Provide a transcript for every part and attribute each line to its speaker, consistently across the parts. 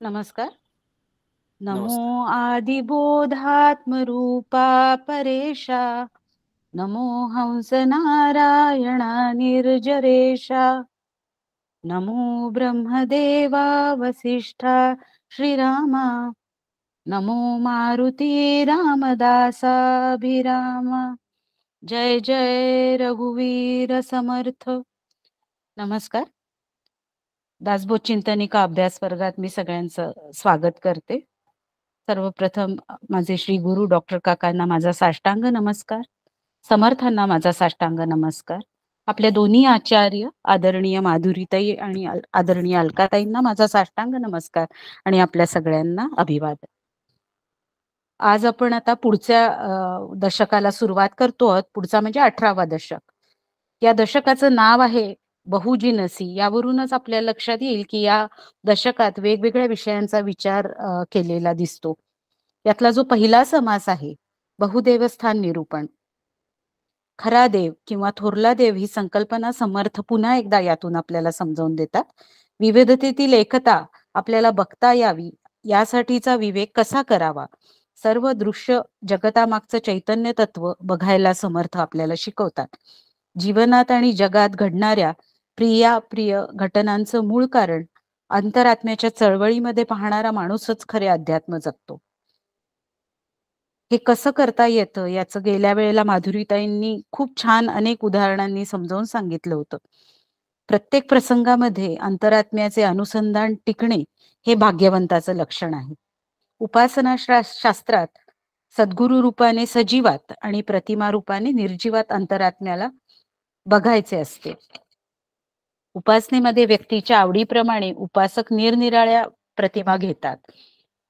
Speaker 1: नमस्कार. नमो
Speaker 2: नमस्कार.
Speaker 1: आदिबोधात्मरूपा परेशा, नमो हंस नारायणा निर्जरेशा, नमो ब्रह्मदेवा वसिष्ठा श्रीरामा, नमो मारुती रामदासाभिरामा. जय जय रघुवीर समर्थ. नमस्कार. दासबोध चिंतनिका अभ्यास वर्गात मी सगळ्यांचं स्वागत करते. सर्वप्रथम माझे श्री गुरु डॉक्टर काकांना माझा साष्टांग नमस्कार. समर्थांना माझा साष्टांग नमस्कार. आपल्या दोन्ही आचार्य आदरणीय माधुरीताई आणि आदरणीय अलकाताईंना माझा साष्टांग नमस्कार आणि आपल्या सगळ्यांना अभिवादन. आज आपण आता पुढच्या दशकाला सुरुवात करतो आहोत. पुढचा म्हणजे 18वा दशक. या दशकाचं नाव आहे बहुजिनसी. यावरूनच आपल्या लक्षात येईल की या दशकात वेगवेगळ्या विषयांचा विचार केलेला दिसतो. यातला जो पहिला समास आहे बहुदेवस्थान निरूपण. खरा देव किंवा थोरला देव ही संकल्पना समर्थ पुन्हा एकदा यातून आपल्याला समजावून देतात. विविधतेतील एकता आपल्याला बघता यावी यासाठीचा विवेक कसा करावा, सर्व दृश्य जगतामागचं चैतन्य तत्व बघायला समर्थ आपल्याला शिकवतात. जीवनात आणि जगात घडणाऱ्या प्रिय घटनांचं मूळ कारण अंतरात्म्याच्या चळवळीमध्ये पाहणारा माणूसच खरे अध्यात्म जगतो. हे कसं करता येतं याचं गेल्या वेळेला माधुरीताईंनी खूप छान अनेक उदाहरणांनी समजावून सांगितलं होतं. प्रत्येक प्रसंगामध्ये अंतरात्म्याचे अनुसंधान टिकणे हे भाग्यवंताचं लक्षण आहे. उपासना शास्त्रात सद्गुरु रूपाने सजीवात आणि प्रतिमा रूपाने निर्जीवात अंतरात्म्याला बघायचे असते. उपासनेमध्ये व्यक्तीच्या आवडीप्रमाणे उपासक निरनिराळ्या प्रतिमा घेतात.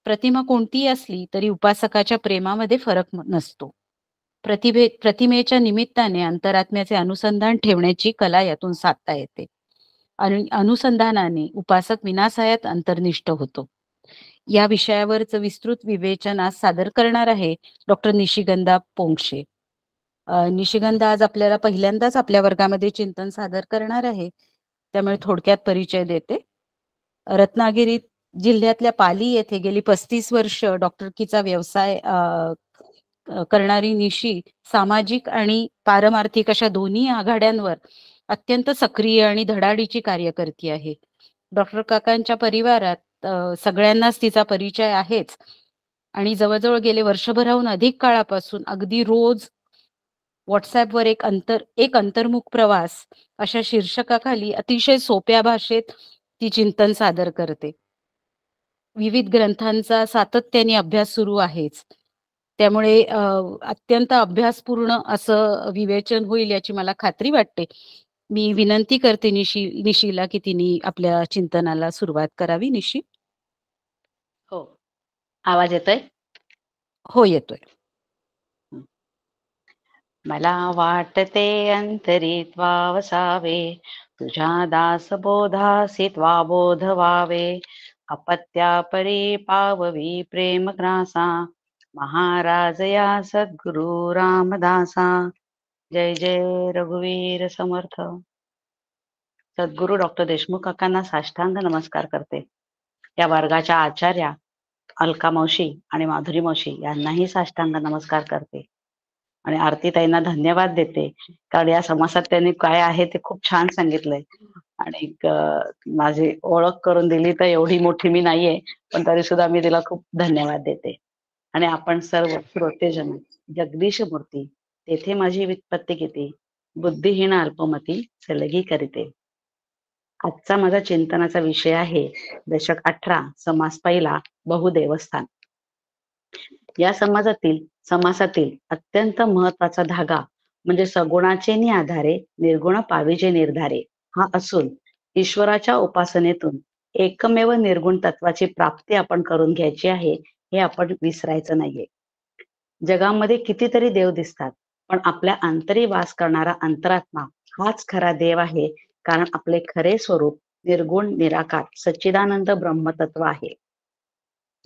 Speaker 1: प्रतिमा कोणतीही असली तरी उपासकाच्या प्रेमामध्ये फरक नसतो. प्रतिमेच्या निमित्ताने अंतरात्म्याचे अनुसंधान ठेवण्याची कला यातून साधता येते आणि अनुसंधानाने उपासक विनासायात अंतर्निष्ठ होतो. या विषयावरच विस्तृत विवेचन आज सादर करणार आहे डॉक्टर निशिगंधा पोंक्षे. निशिगंधा आज आपल्याला पहिल्यांदाच आपल्या वर्गामध्ये चिंतन सादर करणार आहे, त्यामुळे थोडक्यात परिचय देते. रत्नागिरी जिल्ह्यातल्या पाली येथे गेली 35 वर्ष डॉक्टरकीचा व्यवसाय करणारी निशी सामाजिक आणि पारमार्थिक अशा दोन्ही आघाड्यांवर अत्यंत सक्रिय आणि धडाडीची कार्यकर्ती आहे. डॉक्टर काकांच्या परिवारात सगळ्यांनाच तिचा परिचय आहेच आणि जवळजवळ गेले वर्षभराहून अधिक काळापासून अगदी रोज व्हॉट्सअपवर एक अंतर्मुख प्रवास अशा शीर्षकाखाली अतिशय सोप्या भाषेत ती चिंतन सादर करते. विविध ग्रंथांचा सातत्याने अभ्यास सुरू आहेच, त्यामुळे अत्यंत अभ्यासपूर्ण असं विवेचन होईल याची मला खात्री वाटते. मी विनंती करते निशीला की तिने आपल्या चिंतनाला सुरुवात करावी. निशी.
Speaker 3: हो, आवाज येतोय?
Speaker 1: हो, येतोय.
Speaker 3: मला वाटते अंतरी त्वावसावे, तुझ्या दासबोधासी त्वा बोध व्हावे. अपत्या परी पाववी प्रेम ग्रासा, महाराज या सद्गुरु रामदासा. जय जय रघुवीर समर्थ. सद्गुरु डॉक्टर देशमुख काकांना साष्टांग नमस्कार करते. या वर्गाच्या आचार्या अलका मावशी आणि माधुरी मावशी यांनाही साष्टांग नमस्कार करते आणि आरतीताईंना धन्यवाद देते, कारण या समासात त्यांनी काय आहे ते खूप छान सांगितलंय आणि माझी ओळख करून दिली तर एवढी मोठी मी नाहीये, पण तरी सुद्धा मी तिला खूप धन्यवाद देते. आणि आपण सर्व श्रोतेजन, जगदीश मूर्ती तेथे माझी वित्पत्ती किती, बुद्धिहीन अल्पमती सलगी करीते. आजचा माझा चिंतनाचा विषय आहे दशक 18 समास पहिला बहुदेवस्थान. या समासातील अत्यंत महत्वाचा धागा म्हणजे सगुणाचे नि आधारे निर्गुण पाविजे निर्धारे हा असून ईश्वराच्या उपासनेतून एकमेव निर्गुण तत्वाची प्राप्ती आपण करून घ्यायची आहे, हे आपण विसरायचं नाहीये. जगामध्ये कितीतरी देव दिसतात, पण आपल्या अंतरी वास करणारा अंतरात्मा हाच खरा देव आहे, कारण आपले खरे स्वरूप निर्गुण निराकार सच्चिदानंद ब्रह्मतत्व आहे.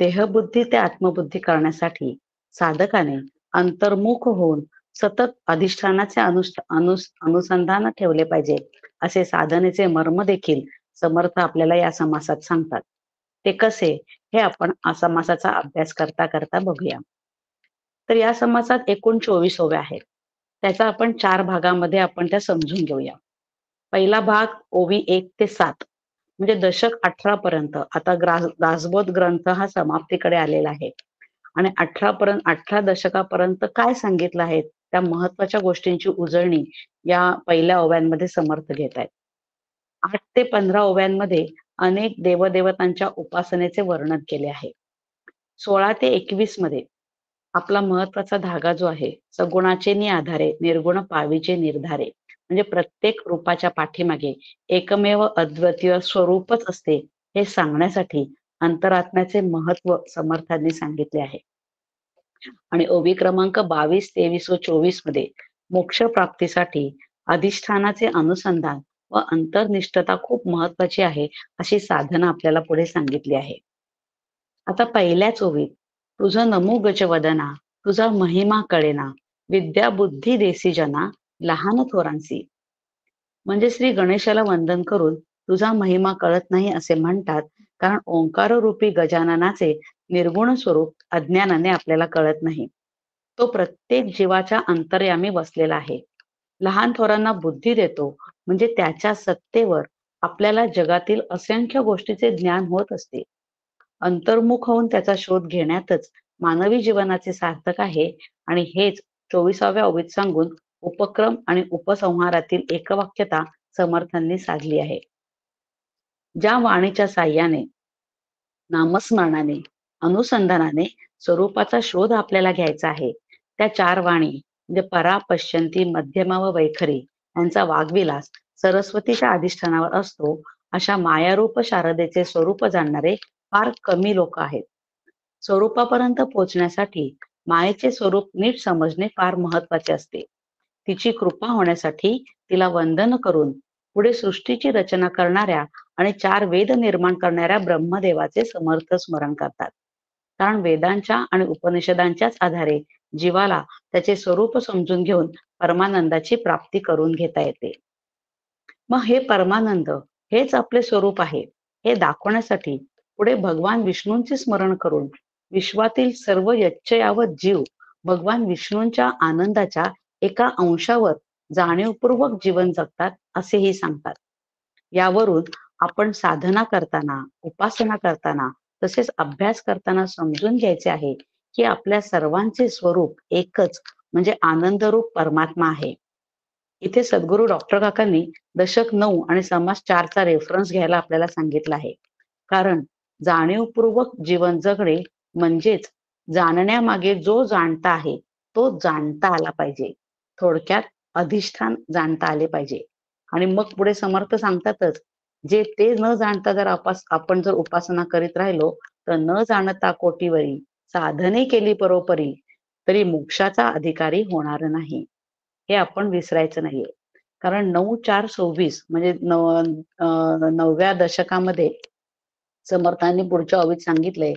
Speaker 3: देहबुद्धी ते आत्मबुद्धी करण्यासाठी साधकाने अंतर्मुख होऊन सतत अधिष्ठानाचे अनुसंधान ठेवले पाहिजे, असे साधनेचे मर्म देखील समर्थ आपल्याला या समासात सांगतात. ते कसे हे आपण समासाचा अभ्यास करता करता बघूया. तर या समासात एकूण 24 ओव्या आहेत. त्याचा आपण 4 भागामध्ये आपण त्या समजून घेऊया. पहिला भाग ओवी 1 ते 7 म्हणजे दशक 18 पर्यंत. आता दासबोध ग्रंथ हा समाप्तीकडे आलेला आहे आणि 18 दशकापर्यंत काय सांगितलं आहे त्या महत्वाच्या गोष्टींची उजळणी या पहिल्या ओव्यांमध्ये समर्थ घेत आहेत. 8 ते 15 ओव्यांमध्ये अनेक देवदेवतांच्या उपासनेचे वर्णन केले आहे. 16 ते 21 मध्ये आपला महत्वाचा धागा जो आहे, सगुणाचे नि आधारे निर्गुण पावीचे निर्धारे, म्हणजे प्रत्येक रूपाच्या पाठीमागे एकमेव अद्वितीय स्वरूपच असते हे सांगण्यासाठी अंतरात्म्याचे महत्व समर्थांनी सांगितले आहे. आणि ओवी क्रमांक 22, 23 व 24 मध्ये मोक्ष प्राप्तीसाठी अधिष्ठानाचे अनुसंधान व अंतर्निष्ठता खूप महत्वाची आहे अशी साधना आपल्याला पुढे सांगितली आहे. आता पहिल्याच ओवीत तुझं नमो गजवदना, तुझा महिमा कळेना, विद्या बुद्धी देसी जना, लहान थोरांसी. म्हणजे श्री गणेशाला वंदन करून तुझा महिमा कळत नाही असे म्हणतात, कारण ओंकार रूपी गजाननाचे निर्गुण स्वरूप अज्ञानाने आपल्याला कळत नाही. तो प्रत्येक जीवाच्या अंतर्यामी बसलेला आहे. लहान थोरांना बुद्धी देतो, म्हणजे त्याच्या सत्तेवर आपल्याला जगातील असंख्य गोष्टीचे ज्ञान होत असते. अंतर्मुख होऊन त्याचा शोध घेण्यातच मानवी जीवनाचे सार्थक आहे आणि हेच 24व्या ओवीत सांगून उपक्रम आणि उपसंहारातील एकवाक्यता समर्थांनी साधली आहे. ज्या वाणीच्या साह्याने, नामस्मरणाने, अनुसंधानाने स्वरूपाचा शोध आपल्याला घ्यायचा आहे, त्या 4 वाणी म्हणजे परा, पश्यंती, मध्यमा व वैखरी यांचा वाग्विलास सरस्वतीच्या अधिष्ठानावर असतो. अशा मायारूप शारदेचे स्वरूप जाणणारे फार कमी लोक आहेत. स्वरूपापर्यंत पोहोचण्यासाठी मायेचे स्वरूप नीट समजणे फार महत्वाचे असते. तिची कृपा होण्यासाठी तिला वंदन करून पुढे सृष्टीची रचना करणाऱ्या आणि 4 वेद निर्माण करणाऱ्या ब्रह्मदेवाचे समर्थ स्मरण करतात. कारण वेदांच्या आणि उपनिषदांच्याच आधारे जीवाला त्याचे स्वरूप समजून घेऊन परमानंदाची प्राप्ती करून घेता येते. मग हे परमानंद हेच आपले स्वरूप आहे हे दाखवण्यासाठी पुढे भगवान विष्णूंचे स्मरण करून विश्वातील सर्व यच्चयावत जीव भगवान विष्णूंच्या आनंदाच्या एका अंशावर जाणीवपूर्वक जीवन जगतात असेही सांगतात. यावरून आपण साधना करताना, उपासना करताना, तसेच अभ्यास करताना समजून घ्यायचे आहे की आपल्या सर्वांचे स्वरूप एकच म्हणजे आनंदरूप परमात्मा आहे. इथे सद्गुरू डॉक्टर काकांनी दशक 9 आणि समास 4 चा रेफरन्स घ्यायला आपल्याला सांगितलं आहे. कारण जाणीवपूर्वक जीवन जगणे म्हणजेच जाणण्यामागे जो जाणता आहे तो जाणता आला पाहिजे. थोडक्यात अधिष्ठान जाणता आले पाहिजे. आणि मग पुढे समर्थ सांगतातच, जे ते न जाणता जर आपण जर उपासना करीत राहिलो तर न जाणता कोटीवरी साधने केली परोपरी तरी मोक्षाचा अधिकारी होणार नाही. हे आपण विसरायचं नाहीये. कारण 9-4-26 म्हणजे 9व्या दशकामध्ये समर्थांनी पुढच्या ओवीत सांगितलंय,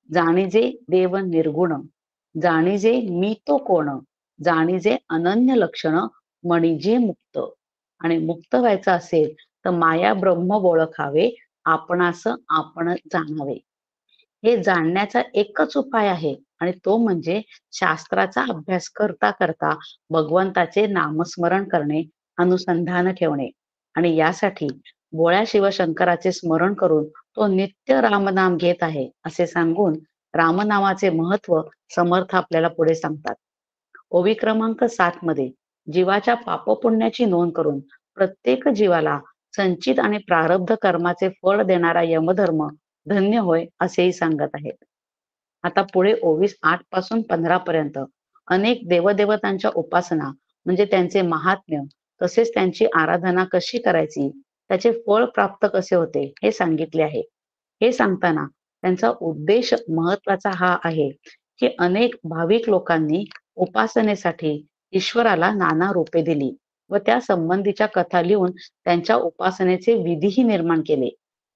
Speaker 3: जाणीजे देव निर्गुण, जाणीजे मी तो कोण, जाणीजे अनन्य लक्षण, म्हणीजे मुक्त. आणि मुक्त व्हायचं असेल तर माया ब्रह्म ओळखावे, आपणास आपण जाणावे. हे जाणण्याचा एकच उपाय आहे आणि तो म्हणजे शास्त्राचा अभ्यास करता करता भगवंताचे नामस्मरण करणे, अनुसंधान ठेवणे. आणि यासाठी भोळ्या शिवशंकराचे स्मरण करून तो नित्य रामनाम घेत आहे असे सांगून रामनामाचे महत्व समर्थ आपल्याला पुढे सांगतात. ओवी क्रमांक 7 मध्ये जीवाच्या पापपुण्याची नोंद करून प्रत्येक जीवाला संचित आणि प्रारब्ध कर्माचे फळ देणारा यमधर्म धन्य होय असेही सांगत आहेत. आता पुढे 8 पासून 15 पर्यंत अनेक देवदेवतांच्या उपासना म्हणजे त्यांचे महात्म्य, तसेच त्यांची आराधना कशी करायची, त्याचे फळ प्राप्त कसे होते हे सांगितले आहे. हे सांगताना त्यांचा उद्देश महत्वाचा हा आहे की अनेक भाविक लोकांनी उपासनेसाठी ईश्वराला नाना रूपे दिली व त्या संबंधीच्या कथा लिहून त्यांच्या उपासनेचे विधीही निर्माण केले.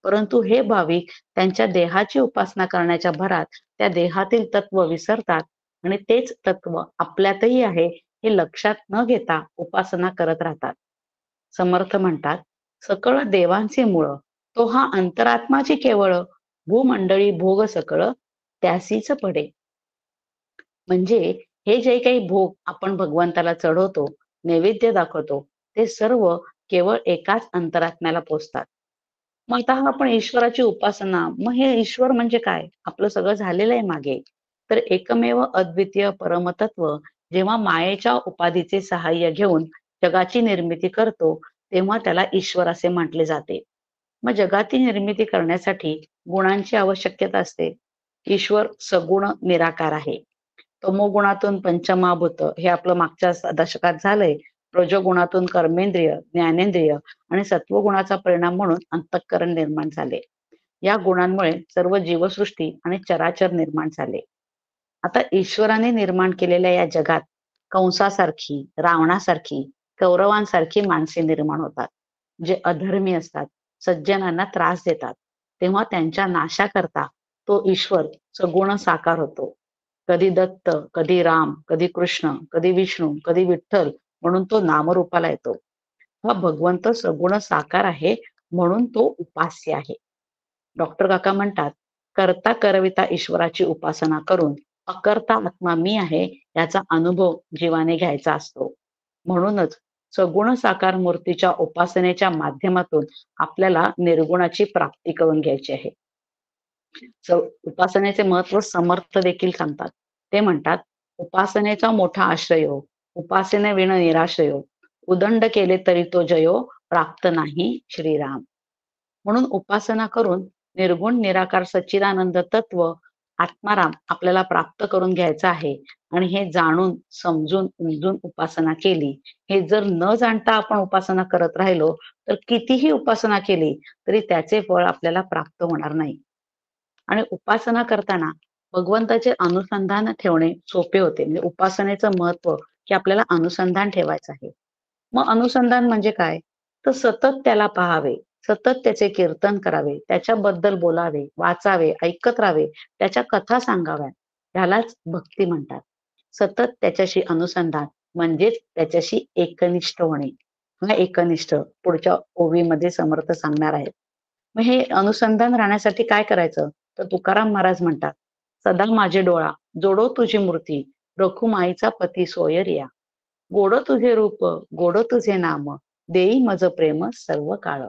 Speaker 3: परंतु हे भाविक त्यांच्या देहाची उपासना करण्याच्या भरात त्या देहातील तत्व विसरतात आणि तेच तत्व आपल्यातही आहे हे लक्षात न घेता उपासना करत राहतात. समर्थ म्हणतात, सकळ देवांचे मूळ तो हा अंतरात्माची केवळ, भूमंडळी भोग सकळ त्यासीच पडे. म्हणजे हे जे काही भोग आपण भगवंताला चढवतो, नैवेद्य दाखवतो, ते सर्व केवळ एकाच अंतरात्म्याला पोचतात. मग आता हा आपण ईश्वराची उपासना, मग हे ईश्वर म्हणजे काय? आपलं सगळं झालेलं आहे मागे. तर एकमेव अद्वितीय परमतत्व जेव्हा मायेच्या उपाधीचे सहाय्य घेऊन जगाची निर्मिती करतो, तेव्हा त्याला ईश्वर असे म्हटले जाते. मग जगाची निर्मिती करण्यासाठी गुणांची आवश्यकता असते. ईश्वर सगुण निराकार आहे. तमोगुणातून पंचमहाभूत हे आपलं मागच्या दशकात झालंय. रजोगुणातून कर्मेंद्रिय, ज्ञानेंद्रिय आणि सत्वगुणाचा परिणाम म्हणून अंतःकरण निर्माण झाले. या गुणांमुळे सर्व जीवसृष्टी आणि चराचर निर्माण झाले. आता ईश्वराने निर्माण केलेल्या या जगात कंसासारखी, रावणासारखी, कौरवांसारखी माणसे निर्माण होतात. जे अधर्मी असतात, सज्जनांना त्रास देतात. तेव्हा त्यांच्या नाशाकरता तो ईश्वर सगुण साकार होतो. कधी दत्त, कधी राम, कधी कृष्ण, कधी विष्णू, कधी विठ्ठल म्हणून तो नामरूपाला येतो. हा भगवंत सगुण साकार आहे म्हणून तो उपास्य आहे. डॉक्टर काका म्हणतात, करता करविता ईश्वराची उपासना करून अकर्ता आत्मा मी आहे याचा अनुभव जीवाने घ्यायचा असतो. म्हणूनच सगुण साकार मूर्तीच्या उपासनेच्या माध्यमातून आपल्याला निर्गुणाची प्राप्ती करून घ्यायची आहे. उपासनेचे महत्व समर्थ देखील सांगतात. ते म्हणतात, उपासनेचा मोठा आश्रयो, उपासने विण निराश्रयो, उदंड केले तरी तो जयो, प्राप्त नाही श्रीराम. म्हणून उपासना करून निर्गुण निराकार सच्चिदानंद तत्व आत्माराम आपल्याला प्राप्त करून घ्यायचं आहे. आणि हे जाणून समजून उमजून उपासना केली. हे जर न जाणता आपण उपासना करत राहिलो तर कितीही उपासना केली तरी त्याचे फळ आपल्याला प्राप्त होणार नाही. आणि उपासना करताना भगवंताचे अनुसंधान ठेवणे सोपे होते. म्हणजे उपासनेचं महत्व की आपल्याला अनुसंधान ठेवायचं आहे. मग अनुसंधान म्हणजे काय? तर सतत त्याला पाहावे, सतत त्याचे कीर्तन करावे, त्याच्याबद्दल बोलावे, वाचावे, ऐकत राहावे, त्याच्या कथा सांगाव्या. ह्यालाच भक्ती म्हणतात. सतत त्याच्याशी अनुसंधान म्हणजेच त्याच्याशी एकनिष्ठ होणे. हा एकनिष्ठ पुढच्या ओवीमध्ये समर्थ सांगणार आहेत. मग हे अनुसंधान राहण्यासाठी काय करायचं? तर तुकाराम महाराज म्हणतात, सदा माझे डोळा जोडो तुझी मूर्ती, रखुमाईचा पती सोयरिया. गोड तुझे रूप, गोड तुझे नाम, देई मज प्रेम सर्व काळ.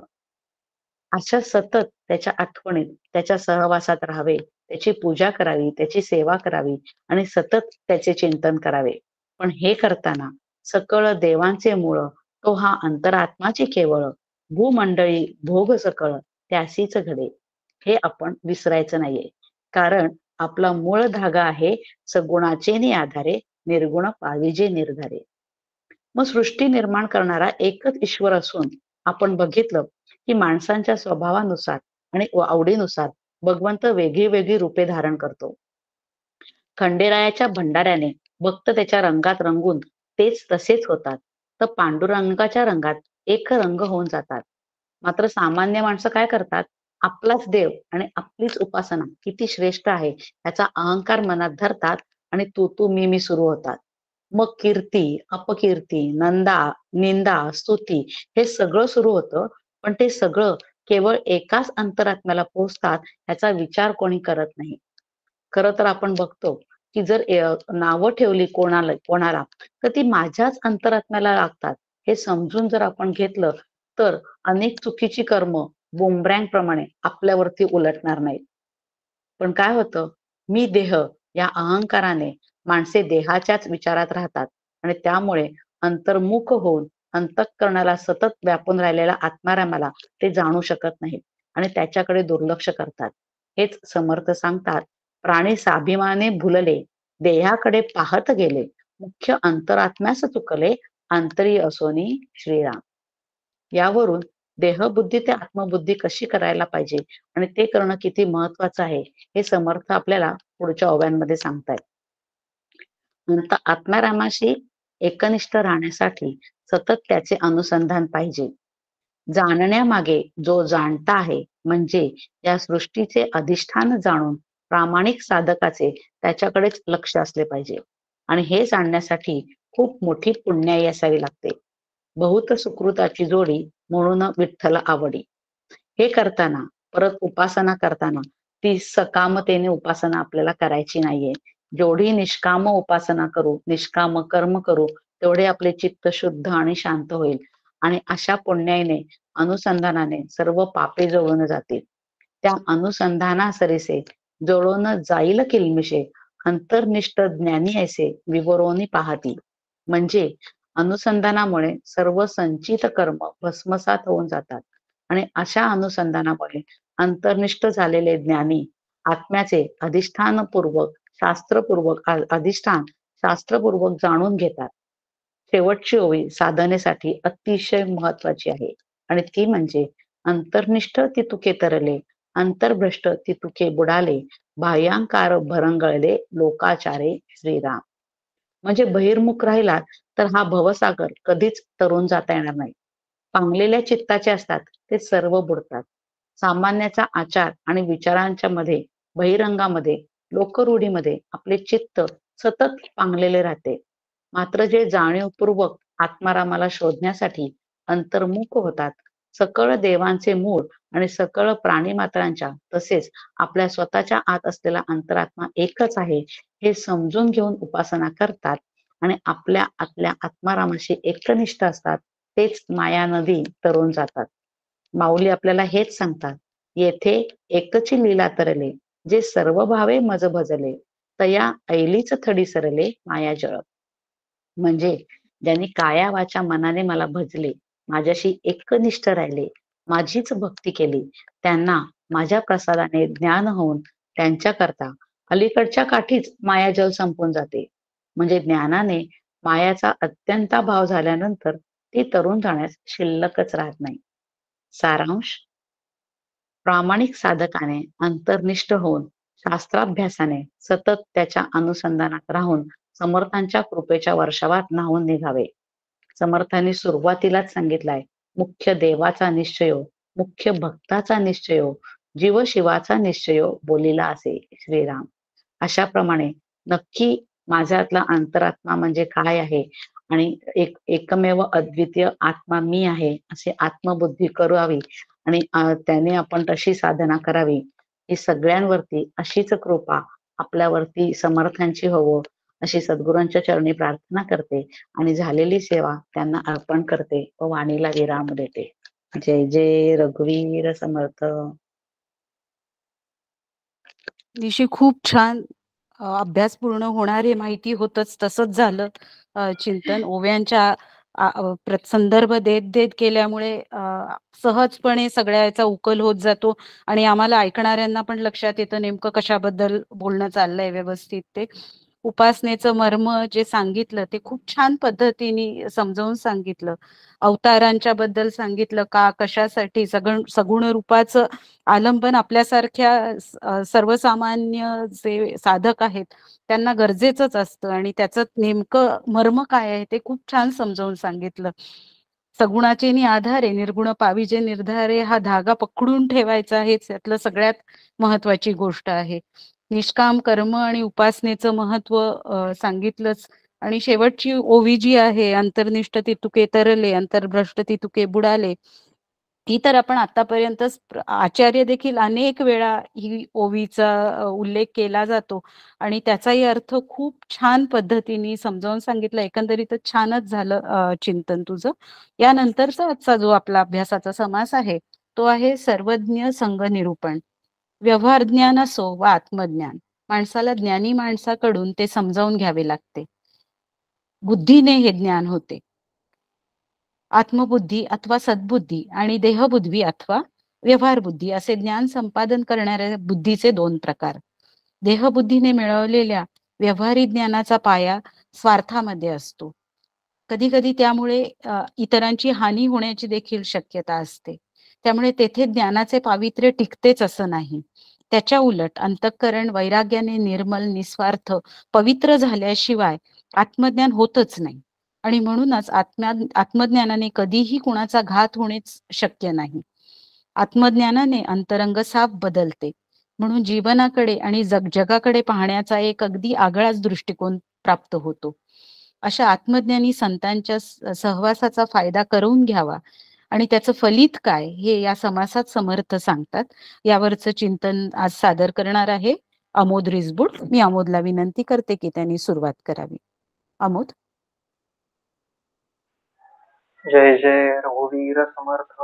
Speaker 3: अशा सतत त्याच्या आठवणीत, त्याच्या सहवासात राहावे, त्याची पूजा करावी, त्याची सेवा करावी आणि सतत त्याचे चिंतन करावे. पण हे करताना सकळ देवांचे मूळ, तो हा अंतरात्माची केवळ, भूमंडळी भोग सकळ त्यासीच घडे. हे आपण विसरायचं नाहीये. कारण आपला मूळ धागा आहे सगुणाचे नि आधारे, निर्गुण पाविजे निर्धारे. मग सृष्टी निर्माण करणारा एकच ईश्वर असून आपण बघितलं की माणसांच्या स्वभावानुसार आणि आवडीनुसार भगवंत वेगळी वेगळी रूपे धारण करतो. खंडेरायाच्या भंडाऱ्याने भक्त त्याच्या रंगात रंगून तेच तसेच होतात. तर पांडुरंगाच्या रंगात एक रंग होऊन जातात. मात्र सामान्य माणसं काय करतात? आपलाच देव आणि आपलीच उपासना किती श्रेष्ठ आहे याचा अहंकार मनात धरतात आणि तू मी सुरू होतात. मग कीर्ती, अपकीर्ती, निंदा, स्तुती हे सगळं सुरू होतं. पण ते सगळं केवळ एकाच अंतरात्म्याला पोहोचतात याचा विचार कोणी करत नाही. खरं तर आपण बघतो की जर नावं ठेवली कोणाला तर ती माझ्याच अंतरात्म्याला लागतात. हे समजून जर आपण घेतलं तर अनेक चुकीची कर्म बुमरँग प्रमाणे आपल्यावरती उलटणार नाहीत. पण काय होतं, मी देह या अहंकाराने माणसे देहाच्याच विचारात राहतात आणि त्यामुळे अंतर्मुख होऊन अंतःकरणाला सतत व्यापून राहिलेला आत्मारामाला ते जाणू शकत नाहीत आणि त्याच्याकडे दुर्लक्ष करतात. हेच समर्थ सांगतात, प्राणी स्वाभिमाने भुलले, देहाकडे पाहत गेले, मुख्य अंतरात्म्यास चुकले, अंतरी असोनी श्रीराम. यावरून देहबुद्धी ते आत्मबुद्धी कशी करायला पाहिजे आणि ते करणं किती महत्वाचं आहे हे समर्थ आपल्याला पुढच्या ओव्यांमध्ये सांगतायत. नंतर आत्मारामाशी एकनिष्ठ राहण्यासाठी सतत त्याचे अनुसंधान पाहिजे. जाणण्यामागे जो जाणता आहे म्हणजे या सृष्टीचे अधिष्ठान जाणून प्रामाणिक साधकाचे त्याच्याकडेच लक्ष असले पाहिजे. आणि हे जाणण्यासाठी खूप मोठी पुण्याई असावी लागते. बहुत सुकृताची जोडी म्हणून विठ्ठल आवडी. हे करताना परत उपासना करताना ती सकामतेने उपासना आपल्याला करायची नाहीये. जेवढी निष्काम उपासना करू, निष्काम कर्म करू, तेवढे आपले चित्त शुद्ध आणि शांत होईल आणि अशा पुण्याईने, अनुसंधानाने सर्व पापे जळून जातील. त्या अनुसंधानासरिसे जळून जाईल किल्मिषे, अंतर्निष्ठ ज्ञानी ऐसे विवरोनी पाहती. म्हणजे अनुसंधानामुळे सर्व संचित कर्म भस्मसात होऊन जातात आणि अशा अनुसंधानामुळे अंतर्निष्ठ झालेले ज्ञानी आत्म्याचे अधिष्ठानपूर्वक शास्त्रपूर्वक अधिष्ठान शास्त्रपूर्वक जाणून घेतात. शेवटची ओवी साधनेसाठी अतिशय महत्वाची आहे आणि ती म्हणजे अंतर्निष्ठ ती तुके तरले, अंतर्भ्रष्ट ती तुके बुडाले, बाह्यांकार भरंगळले लोकाचारे श्रीराम. म्हणजे बहिर्मुख राहिला तर हा भवसागर कधीच तरून जाता येणार नाही. पांगलेल्या चित्ताचे असतात ते सर्व बुडतात. सामान्याचा आचार आणि विचारांच्या मध्ये, बहिरंगामध्ये, लोकरूढीमध्ये आपले चित्त सतत पांगलेले राहते. मात्र जे जाणीवपूर्वक आत्मारामाला शोधण्यासाठी अंतर्मुख होतात, सकळ देवांचे मूळ आणि सकळ प्राणीमात्रांच्या तसेच आपल्या स्वतःच्या आत असलेला अंतरात्मा एकच आहे हे समजून घेऊन उपासना करतात आणि आपल्या आतल्या आत्मारामाशी एकनिष्ठ असतात, तेच माया नदी तरून जातात. माऊली आपल्याला हेच सांगतात, येथे एकची लीला तरले, जे सर्व भावे मज भजले, तया ऐलीच थडी सरले मायाजळ. म्हणजे ज्यांनी काया वाचा मनाने मला भजले, माझ्याशी एकनिष्ठ राहिले, माझीच भक्ती केली, त्यांना माझ्या प्रसादाने ज्ञान होऊन त्यांच्याकरता अलीकडच्या काठीच मायाजल संपून जाते. म्हणजे ज्ञानाने मायाचा अत्यंत भाव झाल्यानंतर ती तरुण जाण्यास शिल्लकच राहत नाही. सारांश, प्रामाणिक साधकाने अंतर्निष्ठ होऊन शास्त्राभ्यासाने सतत त्याच्या अनुसंधानात राहून समर्थांच्या कृपेच्या वर्षावात न्हावून निघावे. समर्थांनी सुरुवातीलाच सांगितलाय, मुख्य देवाचा निश्चयो, मुख्य भक्ताचा निश्चयो, जीव शिवाचा निश्चयो बोलिला असे श्रीराम. अशाप्रमाणे नक्की माझ्यातला अंतरात्मा म्हणजे काय आहे आणि एकमेव अद्वितीय आत्मा मी आहे अशी आत्मबुद्धी करावी आणि त्याने आपण तशी साधना करावी. ही सगळ्यांवरती अशीच कृपा आपल्यावरती समर्थांची होवो अशी सद्गुरूंच्या चरणी प्रार्थना करते आणि झालेली सेवा त्यांना अर्पण करते व वाणीला विराम देते. जय जय रघुवीर समर्थ.
Speaker 1: दिवशी खूप छान अभ्यास पूर्ण होणारी माहिती होतच तसंच झालं. चिंतन ओव्यांच्या संदर्भ देत देत केल्यामुळे सहजपणे सगळ्या याचा उकल होत जातो आणि आम्हाला ऐकणाऱ्यांना पण लक्षात येतं नेमकं कशाबद्दल बोलणं चाललंय व्यवस्थित. ते उपासनेचं मर्म जे सांगितलं ते खूप छान पद्धतीने समजावून सांगितलं. अवतारांच्या बद्दल सांगितलं, का कशासाठी सगुण रूपाचं आलंबन आपल्यासारख्या सर्वसामान्य जे साधक आहेत त्यांना गरजेचंच असतं आणि त्याचं नेमकं मर्म काय आहे ते खूप छान समजावून सांगितलं. सगुणाचे नि आधारे निर्गुण पाविजे निर्धारे हा धागा पकडून ठेवायचा हेच यातलं सगळ्यात महत्वाची गोष्ट आहे. निष्काम कर्म आणि उपासनेचं महत्व सांगितलंच. आणि शेवटची ओवी जी आहे, अंतर्निष्ठ ती तुके तरले, अंतर्भ्रष्ट ती तुके बुडाले, ही तर आपण आतापर्यंत आचार्य देखील अनेक वेळा ही ओवीचा उल्लेख केला जातो आणि त्याचाही अर्थ खूप छान पद्धतीने समजावून सांगितलं. एकंदरीतच छानच झालं चिंतन तुझं. यानंतरचा आजचा जो आपला अभ्यासाचा समास आहे तो आहे सर्वज्ञ संघ निरूपण. व्यवहार ज्ञान असो वा आत्मज्ञान, माणसाला ज्ञानी माणसाकडून ते समजावून घ्यावे लागते. बुद्धीने हे ज्ञान होते. आत्मबुद्धी अथवा सद्बुद्धी आणि देहबुद्धी अथवा व्यवहार बुद्धी असे ज्ञान संपादन करणाऱ्या बुद्धीचे दोन प्रकार. देहबुद्धीने मिळवलेल्या व्यवहारी ज्ञानाचा पाया स्वार्थामध्ये असतो. कधी कधी त्यामुळे इतरांची हानी होण्याची देखील शक्यता असते. त्यामुळे तेथे ज्ञानाचे पावित्र्य टिकतेच असं नाही. त्याच्या उलट अंतःकरण वैराग्याने निर्मल, निस्वार्थ, पवित्र झाल्याशिवाय आत्मज्ञान होतच नाही. आणि म्हणूनच आत्मज्ञानाने कधीही कुणाचा घात होणेच शक्य नाही. आत्मज्ञानाने अंतरंग साफ बदलते. म्हणून जीवनाकडे आणि जगाकडे पाहण्याचा एक अगदी आगळाच दृष्टिकोन प्राप्त होतो. अशा आत्मज्ञानी संतांच्या सहवासाचा फायदा करून घ्यावा आणि त्याचं फलित काय हे या समासात समर्थ सांगतात. यावरचं चिंतन आज सादर करणार आहे अमोद रिसबूड. मी अमोदला विनंती करते की त्यांनी सुरुवात करावी. अमोद.
Speaker 2: जय जय रघुवीर समर्थ.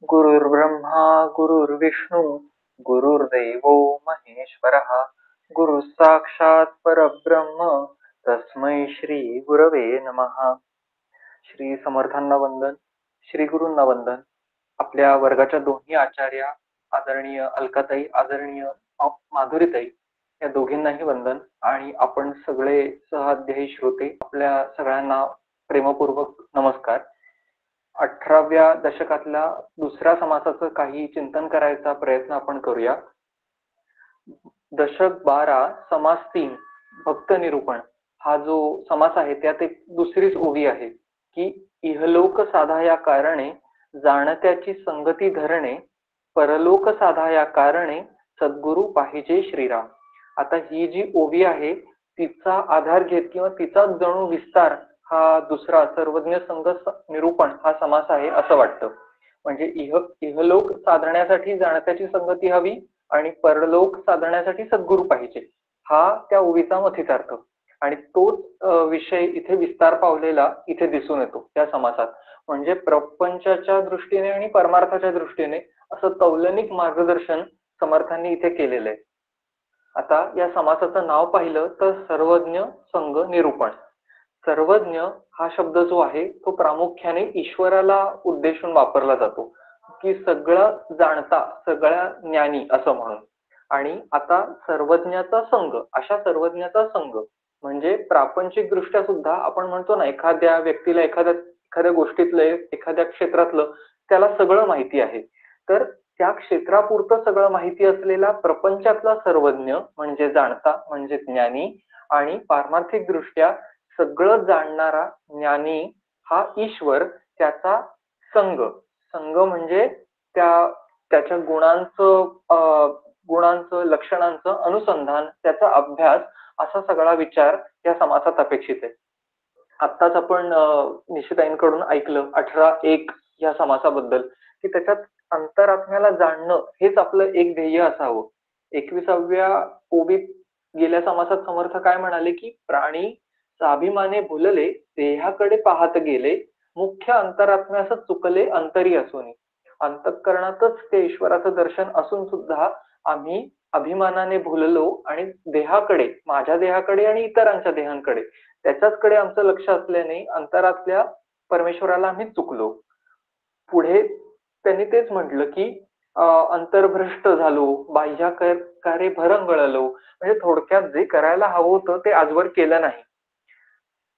Speaker 2: गुरुर्ब्रह्मा गुरुर्विष्णू गुरुर्दैवो महेश्वरः. गुरु साक्षात परब्रह्म तस्मै श्री गुरवे नमः. श्री समर्थांना वंदन, श्री गुरूंना वंदन. आपल्या वर्गाच्या दोन्ही आचार्या आदरणीय अलकाताई, आदरणीय माधुरीताई या दोघींनाही वंदन. आणि आपण सगळे सहाध्यायी श्रोते आपल्या सगळ्यांना प्रेमपूर्वक नमस्कार. 18व्या दशकातल्या दुसऱ्या समासाचं काही चिंतन करायचा प्रयत्न आपण करूया. दशक 12 समास 3 भक्त निरूपण हा जो समास आहे त्यात एक दुसरीच ओवी आहे की इहलोक साधा या कारणे जाणत्याची संगती धरणे, परलोक साधा या कारणे सद्गुरु पाहिजे श्रीराम. आता ही जी ओवी आहे तिचा आधार घेत किंवा तिचा जणू विस्तार हा दुसरा सर्वज्ञ संघ निरूपण हा समास आहे असं वाटतं. म्हणजे इहलोक साधण्यासाठी जाणत्याची संगती हवी आणि परलोक साधण्यासाठी सद्गुरू पाहिजे हा त्या ओवीचा मथितार्थ. आणि तोच विषय इथे विस्तार पावलेला इथे दिसून येतो त्या समासात. म्हणजे प्रपंचाच्या दृष्टीने आणि परमार्थाच्या दृष्टीने असं तौलनिक मार्गदर्शन समर्थांनी इथे केलेलं आहे. आता या समासाचं नाव पाहिलं तर सर्वज्ञ संघ निरूपण. सर्वज्ञ हा शब्द जो आहे तो प्रामुख्याने ईश्वराला उद्देशून वापरला जातो की सगळं जाणता, सगळ्या ज्ञानी असं म्हणून. आणि आता सर्वज्ञाचा संघ, अशा सर्वज्ञाचा संघ म्हणजे प्रापंचिक दृष्ट्या सुद्धा आपण म्हणतो ना एखाद्या व्यक्तीला एखाद्या गोष्टीतलं एखाद्या क्षेत्रातलं त्याला सगळं माहिती आहे, तर त्या क्षेत्रापुरतं सगळं माहिती असलेला प्रपंचातला सर्वज्ञ म्हणजे जाणता म्हणजे ज्ञानी, आणि पारमार्थिक दृष्ट्या सगळं जाणणारा ज्ञानी हा ईश्वर, त्याचा संघ. संघ म्हणजे त्याच्या गुणांचं लक्षणांचं अनुसंधान, त्याचा अभ्यास, असा सगळा विचार या समासात अपेक्षित आहे. आत्ताच आपण निशिताईंकडून ऐकलं 18.1 या समासाबद्दल की त्याच्यात अंतरात्म्याला जाणणं हेच आपलं एक ध्येय असावं. 21व्या ओवीत गेल्या समासात समर्थ काय म्हणाले की प्राणी स्वाभिमाने भुलले देहाकडे पाहत गेले, मुख्य अंतरात्म्यास चुकले अंतरी असून. अंतःकरणातच ते ईश्वराचं दर्शन असून सुद्धा आम्ही अभिमानाने भुललो आणि देहाकडे, माझ्या देहाकडे आणि इतरांच्या देहांकडे त्याच्याचकडे आमचं लक्ष असल्याने अंतरातल्या परमेश्वराला आम्ही चुकलो. पुढे त्यांनी तेच म्हटलं की अंतर्भ्रष्ट झालो, बाह्याकारे भरंगळलो. म्हणजे थोडक्यात जे करायला हवं होतं ते आजवर केलं नाही.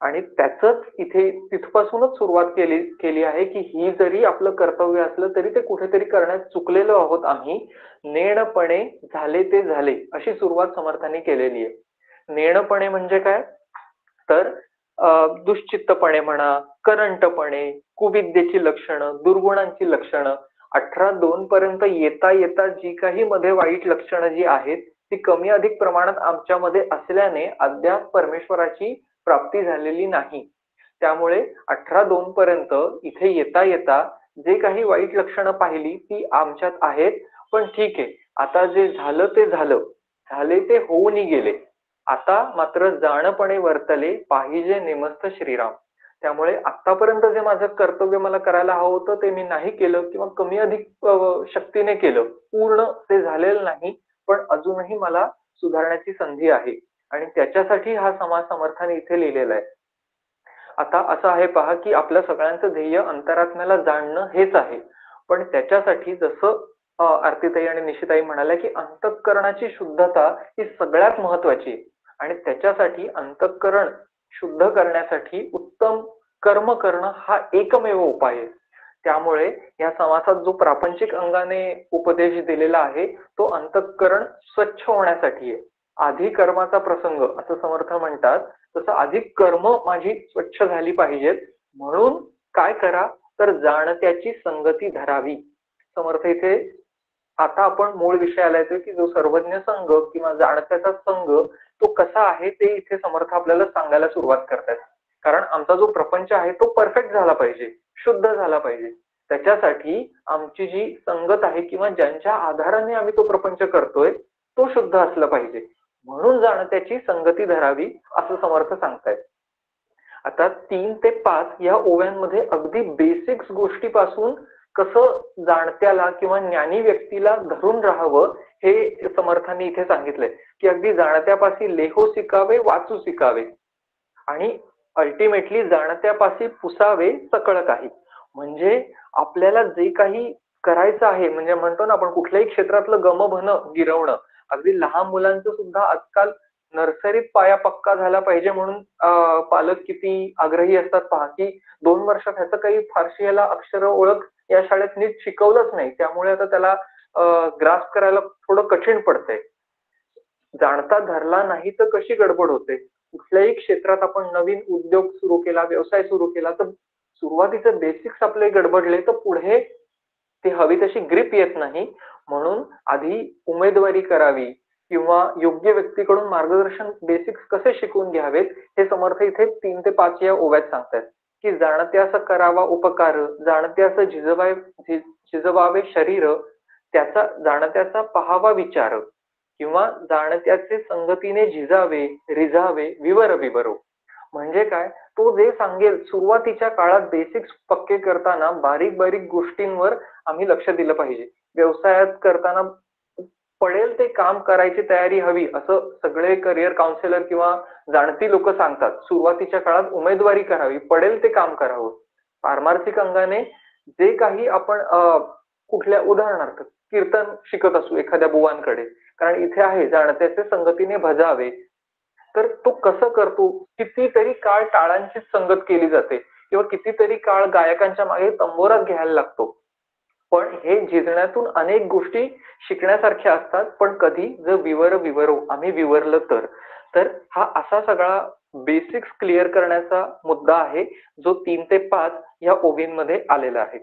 Speaker 2: आणि त्याच इथे तिथपासूनच सुरुवात केली आहे की ही जरी आपलं कर्तव्य असलं तरी ते कुठेतरी करण्यात चुकलेलो आहोत आम्ही. नेणपणे झाले ते झाले अशी सुरुवात समर्थांनी केलेली आहे. नेणपणे म्हणजे काय तर दुश्चित्तपणे म्हणा, करंटपणे, कुविद्येची लक्षणं, दुर्गुणांची लक्षणं. 18.2 पर्यंत येता येता जी काही मध्ये वाईट लक्षणं जी आहेत ती कमी अधिक प्रमाणात आमच्यामध्ये असल्याने अद्याप परमेश्वराची प्राप्ती झालेली नाही. त्यामुळे 18.2 पर्यंत इथे येता येता जे काही वाईट लक्षणं पाहिली ती आमच्यात आहेत. पण ठीक आहे, आता जे झालं ते झाले ते होऊन गेले. आता मात्र जाणपणे वर्तले पाहिजे नेमस्त श्रीराम. त्यामुळे आतापर्यंत जे माझं कर्तव्य मला करायला हवं होतं ते मी नाही केलं किंवा कमी अधिक शक्तीने केलं, पूर्ण ते झालेलं नाही, पण अजूनही मला सुधारण्याची संधी आहे. आणि त्याच्यासाठी हा समाज समर्थाने इथे लिहिलेला आहे. आता असं आहे पहा की आपल्या सगळ्यांचं ध्येय अंतरात्म्याला जाणणं हेच आहे. पण त्याच्यासाठी जसं आरतीताई आणि निशिताई म्हणाल्या की अंतःकरणाची शुद्धता ही सगळ्यात महत्वाची आहे. आणि त्याच्यासाठी अंतःकरण शुद्ध करण्यासाठी उत्तम कर्म करणं हा एकमेव उपाय आहे. त्यामुळे या समासात जो प्रापंचिक अंगाने उपदेश दिलेला आहे तो अंतःकरण स्वच्छ होण्यासाठी आहे. आधी कर्माचा प्रसंग असं समर्थ म्हणतात, तसं आधी कर्म माझी स्वच्छ झाली पाहिजेत. म्हणून काय करा तर जाणत्याची संगती धरावी. समर्थ इथे आता आपण मूळ विषयाला येतोय की जो सर्वज्ञ संघ किंवा जाणत्याचा संघ तो कसा आहे ते इथे समर्थ आपल्याला सांगायला सुरुवात करतात. कारण आमचा जो प्रपंच आहे तो परफेक्ट झाला पाहिजे, शुद्ध झाला पाहिजे. त्याच्यासाठी आमची जी संगत आहे किंवा ज्यांच्या आधाराने आम्ही तो प्रपंच करतोय तो शुद्ध असला पाहिजे, म्हणून जाणत्याची संगती धरावी असं समर्थ सांगतायत. आता 3 ते 5 या ओव्यांमध्ये अगदी बेसिक्स गोष्टीपासून कसं जाणत्याला किंवा ज्ञानी व्यक्तीला धरून राहावं हे समर्थांनी इथे सांगितलंय, की अगदी जाणत्यापाशी लेहो शिकावे वाचू शिकावे आणि अल्टिमेटली जाणत्यापाशी पुसावे सकळ काही. म्हणजे आपल्याला जे काही करायचं आहे, म्हणजे म्हणतो ना आपण कुठल्याही क्षेत्रातलं गमभन गिरवणं, अगदी लहान मुलांचं सुद्धा आजकाल नर्सरीत पाया पक्का झाला पाहिजे म्हणून पालक किती आग्रही असतात पहा, की 2 वर्षात ह्याचं काही फारशी याला अक्षर ओळख या शाळेत नीट शिकवलंच नाही, त्यामुळे आता त्याला ग्रास्प करायला थोडं कठीण पडतंय. जाणता धरला नाही तर कशी गडबड होते. कुठल्याही क्षेत्रात आपण नवीन उद्योग सुरू केला, व्यवसाय सुरू केला, तर सुरुवातीचे बेसिक्स आपले गडबडले तर पुढे ती हवी तशी ग्रिप येत नाही. म्हणून आधी उमेदवारी करावी किंवा योग्य व्यक्तीकडून मार्गदर्शन बेसिक्स कसे शिकून घ्यावेत हे समर्थ इथे 3 ते 5 या ओव्यात सांगतात, की जाणत्यास करावा उपकार, जाणत्यास झिजवावे शरीर, त्याचा जाणत्याचा पहावा विचार किंवा जाणत्याचे संगतीने झिजावे रिझावे विवर विवरो. म्हणजे काय, तो जे सांगेल सुरुवातीच्या काळात बेसिक्स पक्के करताना बारीक बारीक गोष्टींवर आम्ही लक्ष दिलं पाहिजे. व्यवसायात करताना पडेल ते काम करायची तयारी हवी असं सगळे करिअर काउन्सिलर किंवा जाणती लोक सांगतात. सुरुवातीच्या काळात उमेदवारी करावी, पडेल ते काम करावं. पारमार्थिक अंगाने जे काही आपण कुठल्या उदाहरणार्थ कीर्तन शिकत असू एखाद्या बुवांकडे, कारण इथे आहे जाणत्याचे संगतीने भजावे, तर तो कसं करतो, कितीतरी काळ टाळांचीच संगत केली जाते किंवा कितीतरी काळ गायकांच्या मागे तंबोरात घ्यायला लागतो. पण हे झिजण्यातून अनेक गोष्टी शिकण्यासारख्या असतात. पण कधी जर विवरो आम्ही विवरलं तर हा असा सगळा बेसिक्स क्लिअर करण्याचा मुद्दा आहे जो 3 ते 5 या ओवींमध्ये आलेला आहे.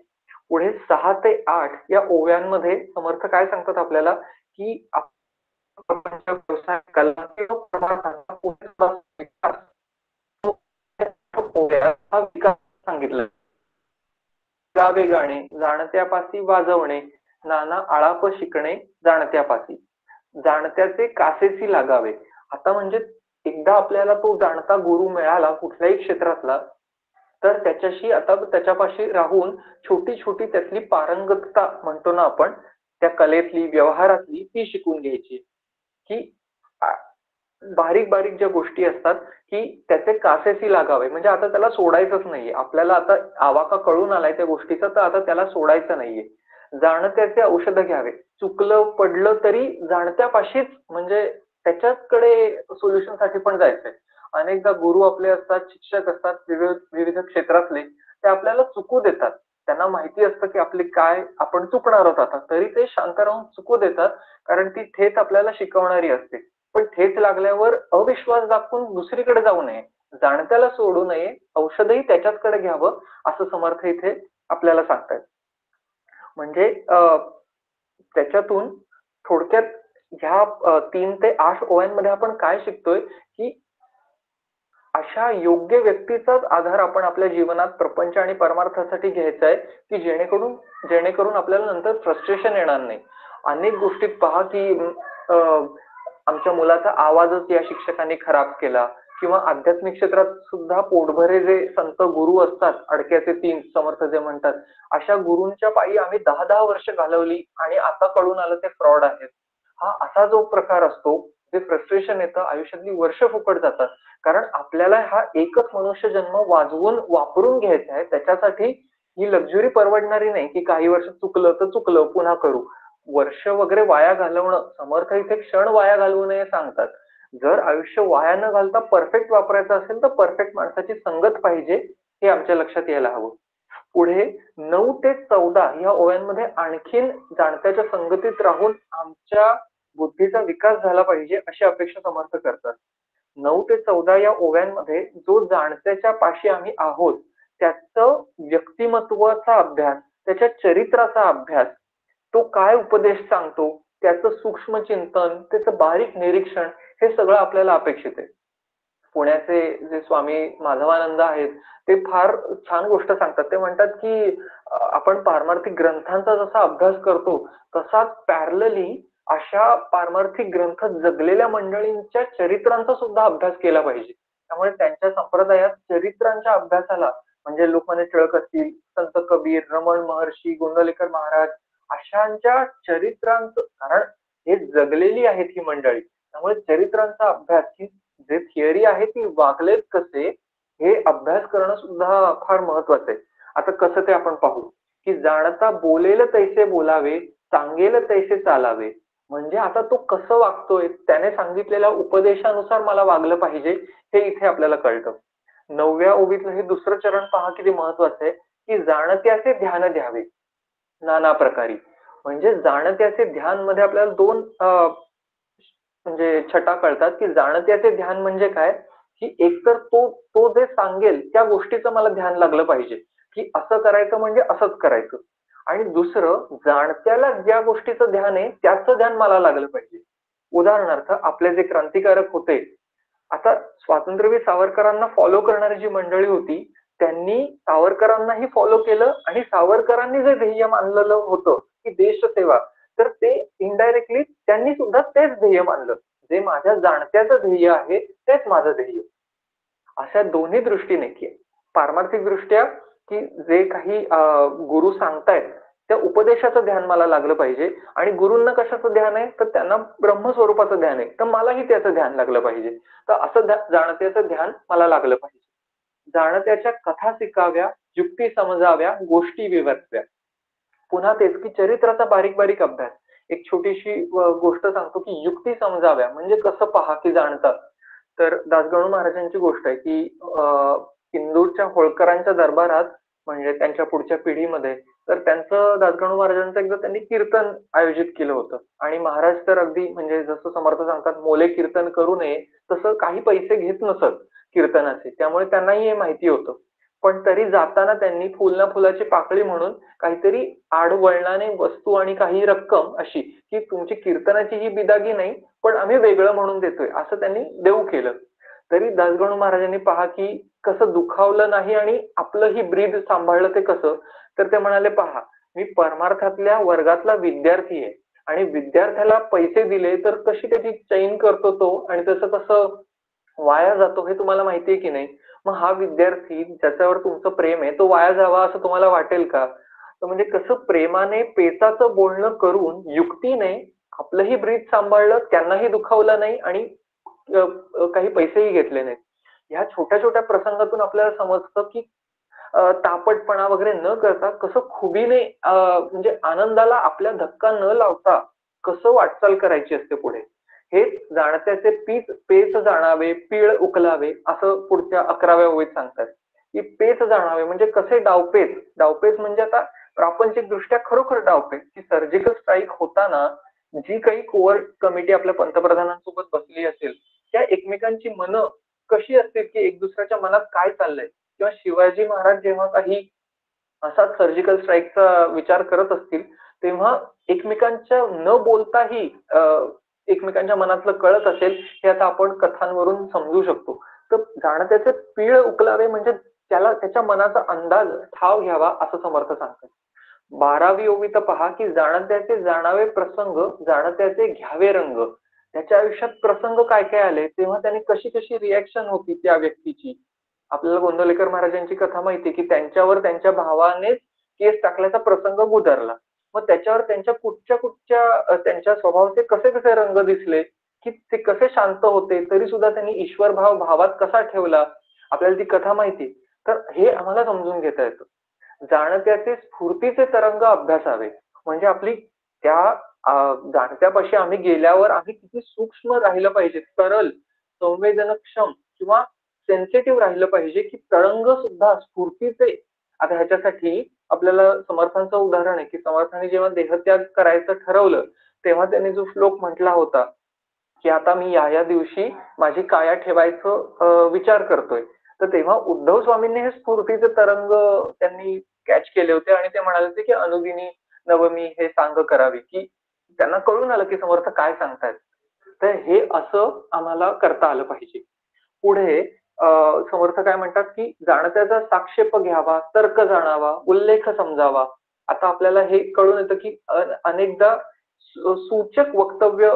Speaker 2: पुढे 6 ते 8 या ओव्यांमध्ये समर्थ काय सांगतात आपल्याला, की प्रपंच, व्यवसाय, कला किंवा परमार्थाचा विकास हा विकास सांगितला. गावे गाणे, जाणत्यापासी वाजवणे, नाना आळाप शिकणे जाणत्यापासी, जाणत्याचे कासेसी लागावे. आता म्हणजे एकदा आपल्याला तो जाणता गुरु मिळाला कुठल्याही क्षेत्रातला, तर त्याच्याशी आता त्याच्यापाशी राहून छोटी छोटी त्यातली पारंगतता म्हणतो ना आपण, त्या कलेतली व्यवहारातली ती शिकून घ्यायची. की बारीक बारीक ज्या गोष्टी असतात की त्याचे कासेसी लागावे, म्हणजे आता त्याला सोडायचंच नाहीये. आपल्याला आता आवाका कळून आलाय त्या गोष्टीचा, तर आता त्याला सोडायचं नाहीये. जाणत्याचे औषध घ्यावे, चुकलं पडलं तरी जाणत्यापाशीच, म्हणजे त्याच्याकडे सोल्युशन साठी पण जायचंय. अनेकदा गुरु आपले असतात, शिक्षक असतात विविध विविध क्षेत्रातले, ते आपल्याला चुकू देतात. त्यांना माहिती असतं की आपले काय आपण चुकणार आहोत आता, तरी ते शांत राहून चुकू देतात, कारण ती ठेच आपल्याला शिकवणारी असते. पण ठेच लागल्यावर अविश्वास दाखवून दुसरीकडे जाऊ नये, जाणत्याला सोडू नये, औषधही त्याच्याचकडे घ्यावं असं समर्थ इथे आपल्याला सांगतायत. म्हणजे त्याच्यातून थोडक्यात ह्या 3 ते 8 ओव्यांमध्ये आपण काय शिकतोय, की अशा योग्य व्यक्तीचाच आधार आपण आपल्या जीवनात प्रपंच आणि परमार्थासाठी घ्यायचा आहे, की जेणेकरून आपल्याला नंतर फ्रस्ट्रेशन येणार नाही. अनेक गोष्टीत पहा की आमच्या मुलाचा आवाजच या शिक्षकांनी खराब केला, किंवा आध्यात्मिक क्षेत्रात सुद्धा पोटभरे जे संत गुरु असतात, अडक्याचे 3 समर्थ जे म्हणतात, अशा गुरूंच्या पायी आम्ही 10-10 वर्ष घालवली आणि आता कळून आलं ते फ्रॉड आहेत. हा असा जो प्रकार असतो, जे फ्रस्ट्रेशन येतं, आयुष्यातली वर्ष फुकट जातात. कारण आपल्याला हा एकच मनुष्य जन्म वापरून घ्यायचा आहे. त्याच्यासाठी ही लक्झरी परवडणारी नाही, की काही वर्ष चुकलं तर चुकलं पुन्हा करू. वर्ष वगैरे वाया घालवणं, समर्थ इथे क्षण वाया घालवू नये सांगतात. जर आयुष्य वाया न घालता परफेक्ट वापरायचं असेल तर परफेक्ट माणसाची संगत पाहिजे, हे आमच्या लक्षात यायला हवं. पुढे 9 ते 14 या ओव्यांमध्ये आणखीन जाणत्याच्या संगतीत राहून आमच्या बुद्धीचा विकास झाला पाहिजे अशी अपेक्षा समर्थ करतात. 9 ते 14 या ओव्यांमध्ये जो जाणत्याच्या पाशी आम्ही आहोत त्याचं व्यक्तिमत्वाचा अभ्यास, त्याच्या चरित्राचा अभ्यास, तो काय उपदेश सांगतो त्याचं सूक्ष्म चिंतन, त्याचं बारीक निरीक्षण, हे सगळं आपल्याला अपेक्षित आहे. पुण्याचे जे स्वामी माधवानंद आहेत ते फार छान गोष्ट सांगतात. ते म्हणतात की आपण पारमार्थिक ग्रंथांचा जसा अभ्यास करतो तसाच पॅरलली अशा पारमार्थिक ग्रंथ जगलेल्या मंडळींच्या चरित्रांचा सुद्धा अभ्यास केला पाहिजे. त्यामुळे त्यांच्या संप्रदायात चरित्रांच्या अभ्यासाला म्हणजे लोकमान्य टिळक असतील, संत कबीर, रमण महर्षी, गोंंदवलेकर महाराज अशांच्या चरित्रांचं, कारण हे जगलेली आहेत ही मंडळी, त्यामुळे चरित्रांचा अभ्यास ही जे थिअरी आहे ती वागलेत कसे हे अभ्यास करणं सुद्धा फार महत्वाचं आहे. आता कसं ते आपण पाहू की जाणता बोलेल तैसे बोलावे, सांगेल तैसे चालावे. म्हणजे आता तो कसं वागतोय, त्याने सांगितलेल्या उपदेशानुसार मला वागलं पाहिजे हे इथे आपल्याला कळतं. 9व्या ओवीतलं हे दुसरं चरण पहा किती महत्वाचं आहे की जाणत्याचे ध्यान द्यावे नाना प्रकारे. म्हणजे जाणत्याचे ध्यान मध्ये आपल्याला दोन म्हणजे छटा कळतात की जाणत्याचे ध्यान म्हणजे काय की एकतर तो तो जे सांगेल त्या गोष्टीचं मला ध्यान लागलं पाहिजे की असं करायचं म्हणजे असंच करायचं, आणि दुसरं जाणत्याला ज्या गोष्टीचं ध्यान आहे त्याचं ध्यान मला लागलं पाहिजे. उदाहरणार्थ आपले जे क्रांतिकारक होते, आता स्वातंत्र्यवीर सावरकरांना फॉलो करणारी जी मंडळी होती त्यांनी सावरकरांनाही फॉलो केलं आणि सावरकरांनी जे ध्येय मानलेलं होतं की देशसेवा, तर ते इनडायरेक्टली त्यांनी सुद्धा तेच ध्येय मानलं. जे माझ्या जाणत्याचं ध्येय आहे तेच माझं ध्येय. अशा दोन्ही दृष्टीने की पारमार्थिक दृष्ट्या की जे काही गुरु सांगतायत त्या उपदेशाचं ध्यान मला लागलं पाहिजे, आणि गुरूंना कशाचं ध्यान आहे तर त्यांना ब्रह्मस्वरूपाचं ध्यान आहे तर मलाही त्याचं ध्यान लागलं पाहिजे. तर असं जाणत्याचं ध्यान मला लागलं पाहिजे. जाणत्याच्या कथा शिकाव्या, युक्ती समजाव्या, गोष्टी विवरव्या. पुन्हा तेच की चरित्राचा बारीक बारीक अभ्यास. एक छोटीशी गोष्ट सांगतो की युक्ती समजाव्या म्हणजे कसं पहा की जाणतात. तर दासगणू महाराजांची गोष्ट आहे की इंदूरच्या होळकरांच्या दरबारात म्हणजे त्यांच्या पुढच्या पिढीमध्ये तर त्यांचं दासगणू महाराजांचं एकदा त्यांनी कीर्तन आयोजित केलं होतं, आणि महाराज तर अगदी म्हणजे जसं समर्थ सांगतात मोले कीर्तन करू नये तसं काही पैसे घेत नसत कीर्तनाचे, त्यामुळे त्यांनाही हे माहिती होतं. पण तरी जाताना त्यांनी फुल ना फुलाची पाकळी म्हणून काहीतरी आडवळणाने वस्तू आणि काही रक्कम अशी की तुमची कीर्तनाची ही बिदागी नाही पण आम्ही वेगळं म्हणून देतोय असं त्यांनी देऊ केलं. तरी दासगणू महाराजांनी पहा की कसं दुखावलं नाही आणि आपलं ही ब्रीद सांभाळलं. ते कसं तर ते म्हणाले, पहा मी परमार्थातल्या वर्गातला विद्यार्थी आहे आणि विद्यार्थ्याला पैसे दिले तर कशी त्याची चैन करतो तो आणि तसं कसं वाया जातो हे तुम्हाला माहिती आहे की नाही. मग हा विद्यार्थी ज्याच्यावर तुमचं प्रेम आहे तो वाया जावा असं तुम्हाला वाटेल का. तर म्हणजे कसं प्रेमाने पेचाचं बोलणं करून युक्तीने आपलंही ब्रीद सांभाळलं, त्यांनाही दुखावलं नाही आणि काही पैसेही घेतले नाहीत. ह्या छोट्या छोट्या प्रसंगातून आपल्याला समजतं की तापटपणा वगैरे न करता कसं खुबीने म्हणजे आनंदाला आपल्या धक्का न लावता कसं वाटचाल करायची असते पुढे. हेच जाणत्याचे पेच जाणावे, पीळ उकलावे असं पुढच्या 11व्या ओळीत सांगतात की पेच जाणावे म्हणजे कसे डावपेच. डावपेच म्हणजे आता प्रापंचिक दृष्ट्या खरोखर डावपेच की सर्जिकल स्ट्राईक होताना जी काही कोर कमिटी आपल्या पंतप्रधानांसोबत बसली असेल त्या एकमेकांची मनं कशी असतील की एक दुसऱ्याच्या मनात काय चाललंय, किंवा शिवाजी महाराज जेव्हा काही असाच सर्जिकल स्ट्राईकचा विचार करत असतील तेव्हा एकमेकांच्या न बोलताही एकमेकांच्या मनातलं कळत असेल हे आता आपण कथांवरून समजू शकतो. तर जाणत्याचे पीळ उकलावे म्हणजे त्याला त्याच्या मनाचा अंदाज ठाव घ्यावा असं समर्थ सांगतात. 12वी ओवी तर पहा की जाणत्याचे जाणावे प्रसंग, जाणत्याचे घ्यावे रंग. त्याच्या आयुष्यात प्रसंग काय काय आले तेव्हा त्याने कशी कशी रिॲक्शन होती त्या व्यक्तीची. आपल्याला गोंंदवलेकर महाराजांची कथा माहिती की त्यांच्यावर त्यांच्या भावानेच केस टाकल्याचा प्रसंग गुदरला. मग त्याच्यावर त्यांच्या कुठच्या त्यांच्या स्वभावाचे कसे कसे रंग दिसले की ते कसे शांत होते तरी सुद्धा त्यांनी ईश्वर भाव भावात कसा ठेवला, आपल्याला ती कथा माहिती. तर हे आम्हाला समजून घेता येतं. जाणत्याचे स्फूर्तीचे तरंग अभ्यासावे म्हणजे आपली त्या जाणत्यापाशी आम्ही गेल्यावर आम्ही किती सूक्ष्म राहिलं पाहिजे, सरळ संवेदनक्षम किंवा सेन्सिटिव्ह राहिलं पाहिजे की तरंग सुद्धा स्फूर्तीचे. आता ह्याच्यासाठी आपल्याला समर्थांचं उदाहरण आहे की समर्थांनी जेव्हा देहत्याग करायचं ठरवलं तेव्हा त्यांनी जो श्लोक म्हटला होता की आता मी या दिवशी माझी काया ठेवायचं विचार करतोय. तर तेव्हा उद्धव स्वामींनी हे स्फूर्तीचे तरंग त्यांनी कॅच केले होते आणि ते म्हणाले होते की अनुदिनी नवमी हे सांग करावी, की त्यांना कळून आलं की समर्थ काय सांगतायत. तर हे असं आम्हाला करता आलं पाहिजे. पुढे समर्थ काय म्हणतात की जाणत्याचा साक्षेप घ्यावा, तर्क जाणावा, उल्लेख समजावा. आता आपल्याला हे कळून येतं की अनेकदा सूचक वक्तव्य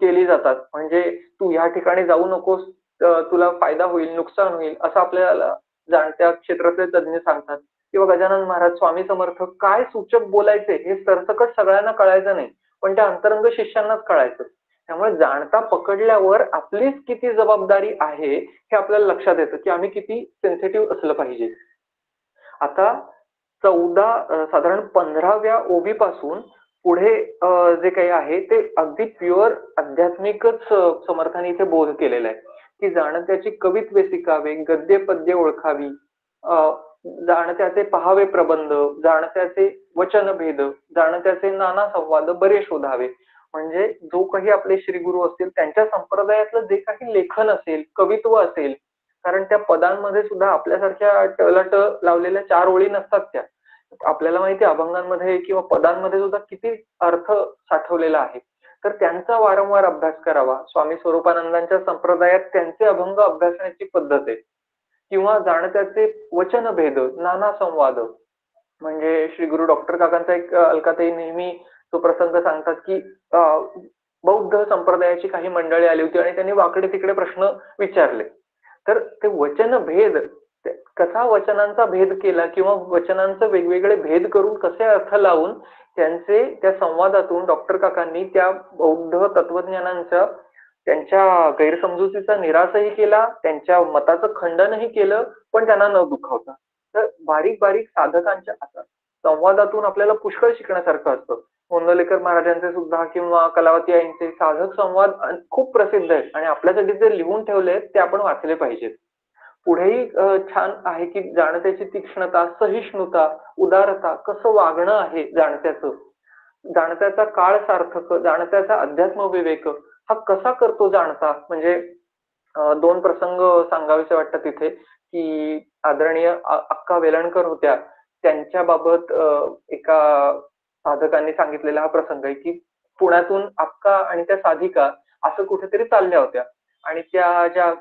Speaker 2: केली जातात. म्हणजे तू ह्या ठिकाणी जाऊ नकोस, तुला फायदा होईल, नुकसान होईल, असं आपल्याला जाणत्या क्षेत्रातले तज्ञ सांगतात. किंवा गजानन महाराज, स्वामी समर्थ काय सूचक बोलायचे हे सरसकट सगळ्यांना कळायचं नाही, पण त्या अंतरंग शिष्यांनाच कळायचं. त्यामुळे जाणता पकडल्यावर आपलीच किती जबाबदारी आहे हे आपल्याला लक्षात येतं की आम्ही किती सेन्सिटिव्ह असलं पाहिजे. आता साधारण 15व्या ओवी पासून पुढे जे काही आहे ते अगदी प्युअर आध्यात्मिकच समर्थाने इथे बोध केलेला आहे की जाणत्याची कवित्वे शिकावे, गद्य पद्य ओळखावी, जाणत्याचे पहावे प्रबंध, जाणत्याचे वचनभेद, जाणत्याचे नाना संवाद बरे शोधावे. म्हणजे जो काही आपले श्री गुरु असतील त्यांच्या संप्रदायातलं जे काही लेखन असेल, कवित्व असेल, कारण त्या पदांमध्ये सुद्धा आपल्यासारख्या टळट लावलेल्या 4 ओळी नसतात त्या. आपल्याला माहिती आहे अभंगांमध्ये किंवा पदांमध्ये सुद्धा किती अर्थ साठवलेला आहे. तर त्यांचा वारंवार अभ्यास करावा. स्वामी स्वरूपानंदांच्या संप्रदायात त्यांचे अभंग अभ्यासण्याची पद्धत आहे. किंवा जाणत्याचे वचनभेद, नाना संवाद, म्हणजे श्री गुरु डॉक्टर काकांचा एक अलकाताई नेहमी तो प्रसंग सांगतात की बौद्ध संप्रदायाची काही मंडळी आली होती आणि त्यांनी वाकडे तिकडे प्रश्न विचारले. तर ते वचनभेद, कसा वचनांचा भेद केला किंवा वचनांचे वेगवेगळे भेद करून कसे अर्थ लावून त्यांचे त्या संवादातून डॉक्टर काकांनी त्या बौद्ध तत्वज्ञानांच्या त्यांच्या गैरसमजुतीचा निराशही केला, त्यांच्या मताचं खंडनही केलं, पण त्यांना न दुखावता. तर बारीक बारीक साधकांच्या संवादातून आपल्याला पुष्कळ शिकण्यासारखं असतं. गोंंदवलेकर महाराजांचे सुद्धा किंवा कलावती आईंचे साधक संवाद खूप प्रसिद्ध आहेत आणि आपल्यासाठी जे लिहून ठेवले ते आपण वाचले पाहिजेत. पुढेही छान आहे की जाणत्याची तीक्ष्णता, सहिष्णुता, उदारता, कसं वागणं आहे जाणत्याचं, जाणत्याचा काळ सार्थक, जाणत्याचा अध्यात्म विवेक हा कसा करतो जाणता. म्हणजे 2 प्रसंग सांगावेसे वाटतात तिथे की आदरणीय अक्का वेलणकर होत्या, त्यांच्या बाबत एका साधकांनी सांगितलेला हा प्रसंग आहे की पुण्यातून अक्का आणि त्या साधिका असं कुठेतरी चालल्या होत्या आणि त्या ज्या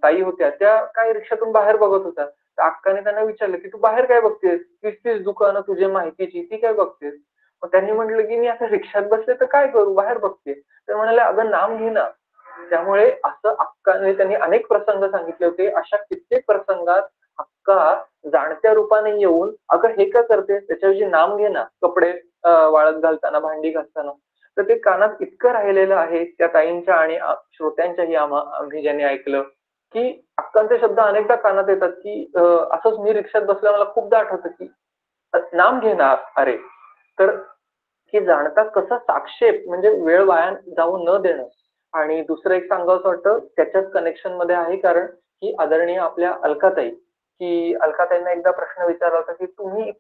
Speaker 2: ताई होत्या त्या काय रिक्षातून बाहेर बघत होत्या. तर अक्काने त्यांना विचारलं की तू बाहेर काय बघतेस, 30-30 दुकानं तुझ्या माहितीची, ती काय बघतेस. मग त्यांनी म्हटलं की मी आता रिक्षात बसले तर काय करू, बाहेर बघते. तर म्हणाले अगं नाम घे ना. त्यामुळे असं अक्काने त्यांनी अनेक प्रसंग सांगितले होते. अशा कित्येक प्रसंगात अक्का जाणत्या रूपाने येऊन अगं हे का करते, त्याच्याऐवजी नाम घे ना, कपडे वाळत घालताना, भांडी घासताना. तर ते कानात इतकं राहिलेलं आहे त्या ताईंच्या आणि श्रोत्यांच्याही आम्ही ज्यांनी ऐकलं की अक्कांचे शब्द अनेकदा कानात येतात की असंच मी रिक्षात बसल्या मला खूपदा आठवतं की नाम घे ना अरे. तर की जाणता कसा साक्षेप म्हणजे वेळ वाया जाऊ न देणं. आणि दुसरं एक सांगावंसं वाटतं त्याच्याच कनेक्शन मध्ये आहे, कारण की आदरणीय आपल्या अलकाताई, की अलकाताईंना एकदा प्रश्न विचारला होता की तुम्ही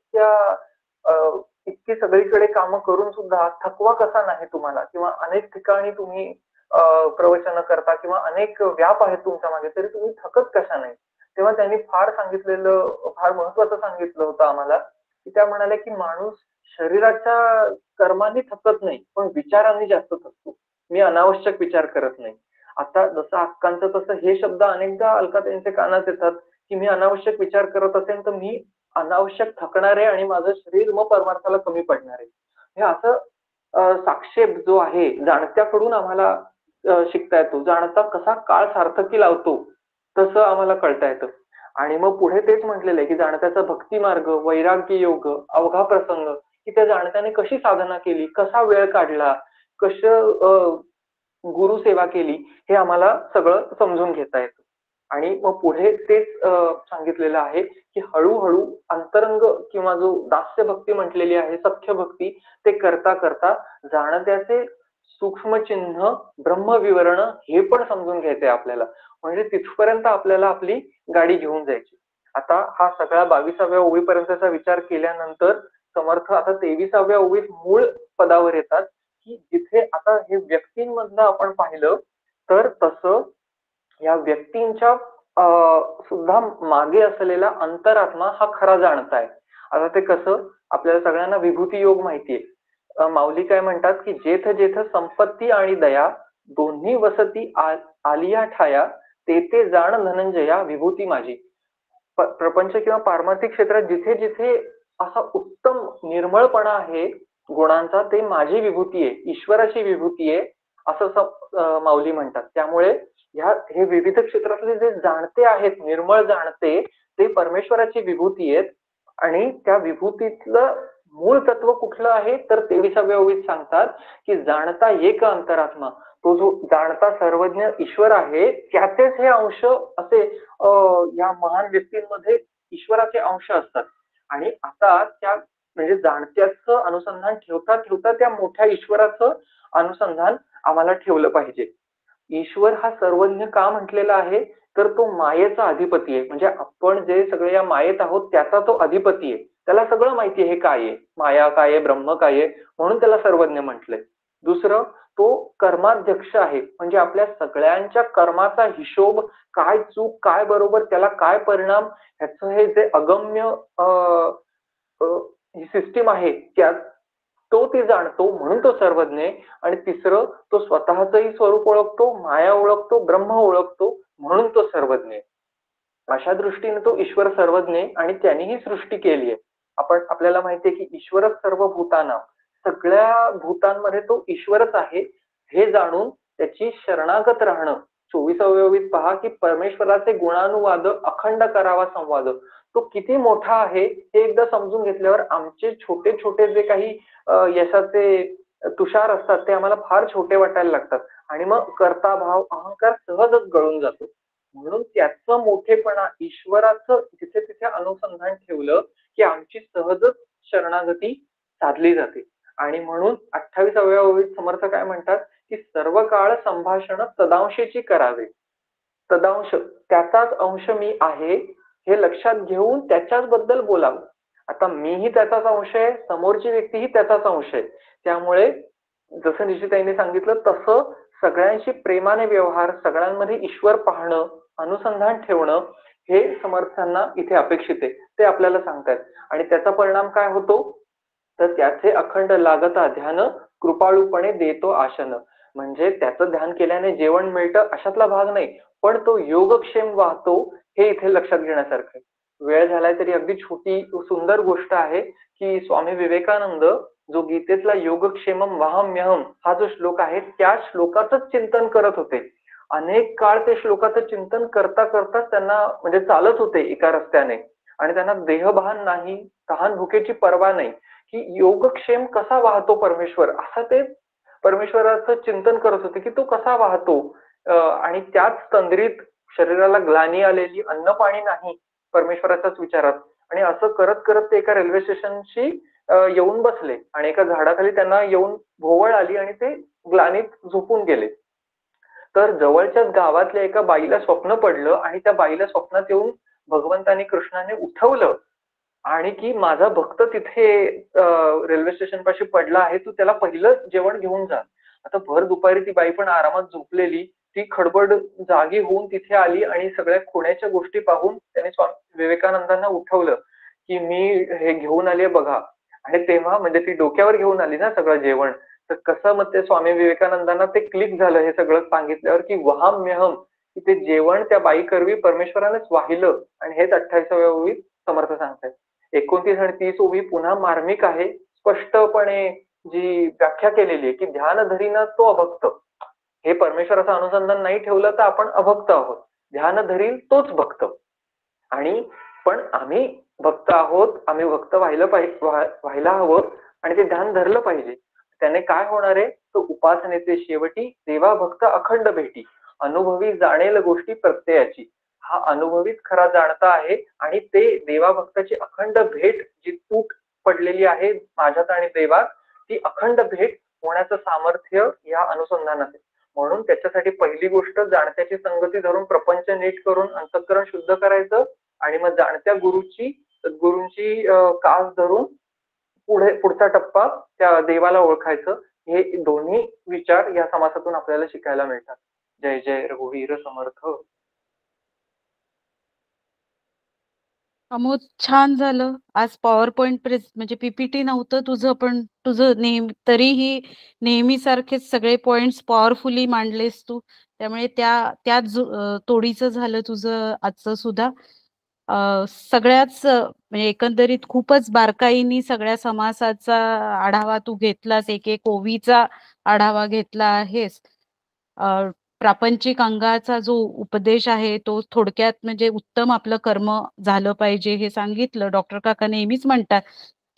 Speaker 2: इतकी सगळीकडे कामं करून सुद्धा थकवा कसा नाही तुम्हाला, किंवा अनेक ठिकाणी तुम्ही प्रवचन करता किंवा अनेक व्याप आहेत तुमच्या मागे, तरी तुम्ही थकत कशा नाही. तेव्हा त्यांनी फार महत्वाचं सांगितलं होतं आम्हाला, की त्या म्हणाल्या की माणूस शरीराच्या कर्मांनी थकत नाही, पण विचारांनी जास्त थकतो. मी अनावश्यक विचार करत नाही. आता जसं अक्कांचं तसं हे शब्द अनेकदा अलकाताईंच्या कानात येतात की मी अनावश्यक विचार करत असेल तर मी अनावश्यक थकणार आहे आणि माझं शरीर मग परमार्थाला कमी पडणार आहे. हे असं साक्षेप जो आहे जाणत्याकडून आम्हाला शिकता येतो. जाणता कसा काळ सार्थकी लावतो तसं आम्हाला कळता येतं. आणि मग पुढे तेच म्हटलेलं आहे की जाणत्याचा भक्ती मार्ग, वैराग्य योग, अवघा प्रसंग, की त्या जाणत्याने कशी साधना केली, कसा वेळ काढला, कसं गुरुसेवा केली, हे आम्हाला सगळं समजून घेता येतं. आणि मग पुढे तेच सांगितलेलं आहे की हळूहळू अंतरंग किंवा जो दास्य भक्ती म्हटलेली आहे, सख्य भक्ती, ते करता करता जाणत्याचे सूक्ष्म चिन्ह, ब्रह्मविवरण हे पण समजून घ्यायचंय आपल्याला. म्हणजे तिथपर्यंत आपल्याला आपली गाडी घेऊन जायची. आता हा सगळा 22व्या ओवीपर्यंतचा विचार केल्यानंतर समर्थ आता 23व्या ओवीत मूळ पदावर येतात की जिथे आता हे व्यक्तींमधनं आपण पाहिलं तर तसं या व्यक्तींच्या सुद्धा मागे असलेला अंतरात्मा हा खरा जाणताय. आता ते कसं, आपल्याला सगळ्यांना विभूती योग माहितीये. माऊली काय म्हणतात की जेथ जेथ संपत्ती आणि दया दोन्ही वसती आलिया ठाया, ते जाण धनंजया विभूती माझी. प्रपंच किंवा पारमार्थिक क्षेत्रात जिथे जिथे असा उत्तम निर्मळपणा आहे गुणांचा, ते माझी विभूती आहे, ईश्वराची विभूती आहे, असं माऊली म्हणतात. त्यामुळे हे विविध क्षेत्रातले जे जाणते आहेत, निर्मळ जाणते, ते परमेश्वराची विभूती आहेत. आणि त्या विभूतीतलं मूळ तत्व कुठलं आहे तर 23व्या ओवीत सांगतात की जाणता एक अंतरात्मा. तो जो जाणता सर्वज्ञ ईश्वर आहे त्याचेच हे अंश असे या महान व्यक्तींमध्ये ईश्वराचे अंश असतात. आणि आता त्या म्हणजे जाणत्याचं अनुसंधान ठेवता ठेवता त्या मोठ्या ईश्वराचं अनुसंधान आम्हाला ठेवलं पाहिजे. ईश्वर हा सर्वज्ञ का म्हटलेला आहे तर तो मायेचा अधिपती आहे. म्हणजे आपण जे सगळे या मायेत आहोत त्याचा तो अधिपती आहे. त्याला सगळं माहिती आहे हे काय आहे, माया काय आहे, ब्रह्म काय आहे, म्हणून त्याला सर्वज्ञ म्हटलंय. दुसरं, तो कर्माध्यक्ष आहे. म्हणजे आपल्या सगळ्यांच्या कर्माचा हिशोब, काय चूक काय बरोबर, त्याला काय परिणाम, ह्याचं हे जे अगम्य ही सिस्टीम आहे त्यात तो ती जाणतो, म्हणून तो सर्वज्ञ आहे. आणि तिसरं, तो स्वतःचंही स्वरूप ओळखतो, माया ओळखतो, ब्रह्म ओळखतो, म्हणून तो सर्वज्ञ आहे. अशा दृष्टीने तो ईश्वर सर्वज्ञ आहे आणि त्यांनी ही सृष्टी केली आहे. आपल्याला माहितीये की ईश्वरच सर्व भूतानां, सगळ्या भूतांमध्ये तो ईश्वरच आहे हे जाणून त्याची शरणागत राहणं. 24व्या ओवीत पहा की परमेश्वराचे गुणानुवाद अखंड करावा संवाद. तो किती मोठा आहे हे एकदा समजून घेतल्यावर आमचे छोटे छोटे जे काही यशाचे तुषार असतात ते आम्हाला फार छोटे वाटायला लागतात आणि मग कर्ता भाव अहंकार सहजच गळून जातो. म्हणून त्याचं मोठेपणा, ईश्वराचं जिथे तिथे अनुसंधान ठेवलं की आमची सहजच शरणागती साधली जाते. आणि म्हणून 28व्या ओळीत समर्थ काय म्हणतात की सर्व काळ संभाषण तदांशेची करावे. तदांश त्याचाच अंश मी आहे हे लक्षात घेऊन त्याच्याच बद्दल बोलावं. आता मीही त्याचाच अंश आहे, समोरची व्यक्तीही त्याचाच अंश आहे. त्यामुळे जसं निशिताईने सांगितलं तसं सगळ्यांशी प्रेमाने व्यवहार, सगळ्यांमध्ये ईश्वर पाहणं, अनुसंधान ठेवणं हे समर्थांना इथे अपेक्षित आहे. ते आपल्याला सांगतात. आणि त्याचा परिणाम काय होतो तर त्याचे अखंड लागता ध्यान कृपाळूपणे देतो आशन. म्हणजे त्याचं ध्यान केल्याने जेवण मिळतं अशातला भाग नाही, पण तो योगक्षेम वाहतो हे इथे लक्षात घेण्यासारखं आहे. वेळ झालाय तरी अगदी छोटी सुंदर गोष्ट आहे की स्वामी विवेकानंद जो गीतेतला योगक्षेमम वाहम्यहम हा जो श्लोक आहे त्या श्लोकाचं चिंतन करत होते. अनेक काळ ते श्लोकाचं चिंतन करता करता त्यांना म्हणजे चालत होते एका रस्त्याने आणि त्यांना देहभान नाही, तहान भुकेची पर्वा नाही, की योगक्षेम कसा वाहतो परमेश्वर, असं ते परमेश्वराचं चिंतन करत होते की तो कसा वाहतो. आणि त्याच तंद्रीत शरीराला ग्लानी आलेली, अन्न पाणी नाही, परमेश्वराच्याच विचारात. आणि असं करत करत ते एका रेल्वे स्टेशनशी येऊन बसले आणि एका झाडाखाली त्यांना येऊन भोवळ आली आणि ते ग्लानीत झोपून गेले. तर जवळच्याच गावातल्या एका बाईला स्वप्न पडलं आणि त्या बाईला स्वप्नात येऊन भगवंतानी कृष्णाने उठवलं आणि की माझा भक्त तिथे रेल्वे स्टेशन पाशी पडला आहे, तू त्याला पहिलं जेवण घेऊन जा. आता भर दुपारी ती बाई पण आरामात झोपलेली, ती खडबड जागी होऊन तिथे आली आणि सगळ्या खुण्याच्या गोष्टी पाहून त्याने स्वामी विवेकानंदांना उठवलं की मी हे घेऊन आले बघा. आणि तेव्हा म्हणजे ती डोक्यावर घेऊन आली ना सगळं जेवण, तर कसं मग ते स्वामी विवेकानंदांना ते क्लिक झालं हे सगळं सांगितल्यावर की वहाम्यहम, की ते जेवण त्या बाई करवी परमेश्वरानेच वाहिलं. आणि हेच 28व्या ओळीत समर्थ सांगतात. 29 आणि 30 ओवी पुन्हा मार्मिक आहे, स्पष्टपणे जी व्याख्या केलेली आहे की ध्यान धरीन तो अभक्त. हे परमेश्वराचं अनुसंधान नाही ठेवलं तर आपण अभक्त आहोत, ध्यान धरील तोच भक्त. आणि पण आम्ही भक्त आहोत, आम्ही भक्त व्हायला हवं आणि ते ध्यान धरलं पाहिजे. त्याने काय होणार आहे तर उपासनेचे शेवटी देवा भक्त अखंड भेटी, अनुभवी जाणेल गोष्टी प्रत्ययाची. हा अनुभवीत खरा जाणता आहे आणि ते देवा भक्ताची अखंड भेट, जी तूट पडलेली आहे माझ्यात आणि देवात, ती अखंड भेट होण्याचं सामर्थ्य या अनुसंधानात आहे. म्हणून त्याच्यासाठी पहिली गोष्ट जाणत्याची संगती धरून प्रपंच नीट करून अंतःकरण शुद्ध करायचं आणि मग जाणत्या गुरुची कास धरून पुढचा टप्पा त्या देवाला ओळखायचं. हे दोन्ही विचार या समासातून आपल्याला शिकायला मिळतात. जय जय रघुवीर समर्थ.
Speaker 1: अमोद, छान झालं. आज पॉवर पॉइंट म्हणजे पीपीटी नव्हतं तुझं, पण तुझं तरीही नेहमीसारखेच सगळे पॉइंट्स पॉवरफुली मांडलेस तू. त्यामुळे त्याच तोडीचं झालं तुझं आजचं सुद्धा. सगळ्याच म्हणजे एकंदरीत खूपच बारकाईने सगळ्या समासाचा आढावा तू घेतलास, एक ओवीचा आढावा घेतला आहेस. प्रापंचिक अंगाचा जो उपदेश आहे तो थोडक्यात म्हणजे उत्तम आपलं कर्म झालं पाहिजे हे सांगितलं. डॉक्टर काका नेहमीच म्हणतात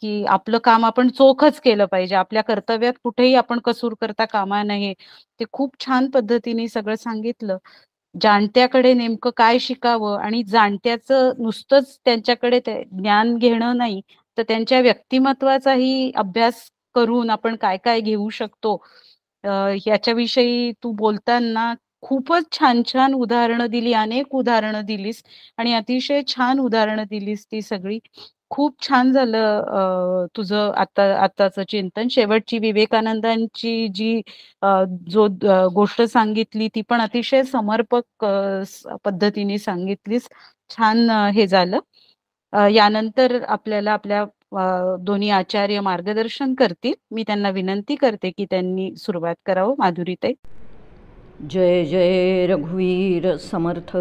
Speaker 1: की आपलं काम आपण चोखच केलं पाहिजे. आपल्या कर्तव्यात कुठेही आपण कसूर करता कामा नये. ते खूप छान पद्धतीने सगळं सांगितलं. जाणत्याकडे नेमकं काय शिकावं आणि जाणत्याचं नुसतंच त्यांच्याकडे ते ज्ञान घेणं नाही, तर त्यांच्या व्यक्तिमत्वाचाही अभ्यास करून आपण काय-काय घेऊ शकतो, याच्याविषयी तू बोलताना खूपच छान-छान उदाहरणं दिली, अनेक उदाहरणं दिलीस आणि अतिशय छान उदाहरणं दिलीस ती सगळी. खूप छान झालं तुझं आत्ताचं चिंतन. शेवटची विवेकानंदांची जी गोष्ट सांगितली ती पण अतिशय समर्पक पद्धतीने सांगितलीस. छान हे झालं. यानंतर आपल्याला आपल्या दोन्ही आचार्य मार्गदर्शन करतील. मी त्यांना विनंती करते की त्यांनी सुरुवात करावं. माधुरीताई.
Speaker 4: जय जय रघुवीर समर्थ.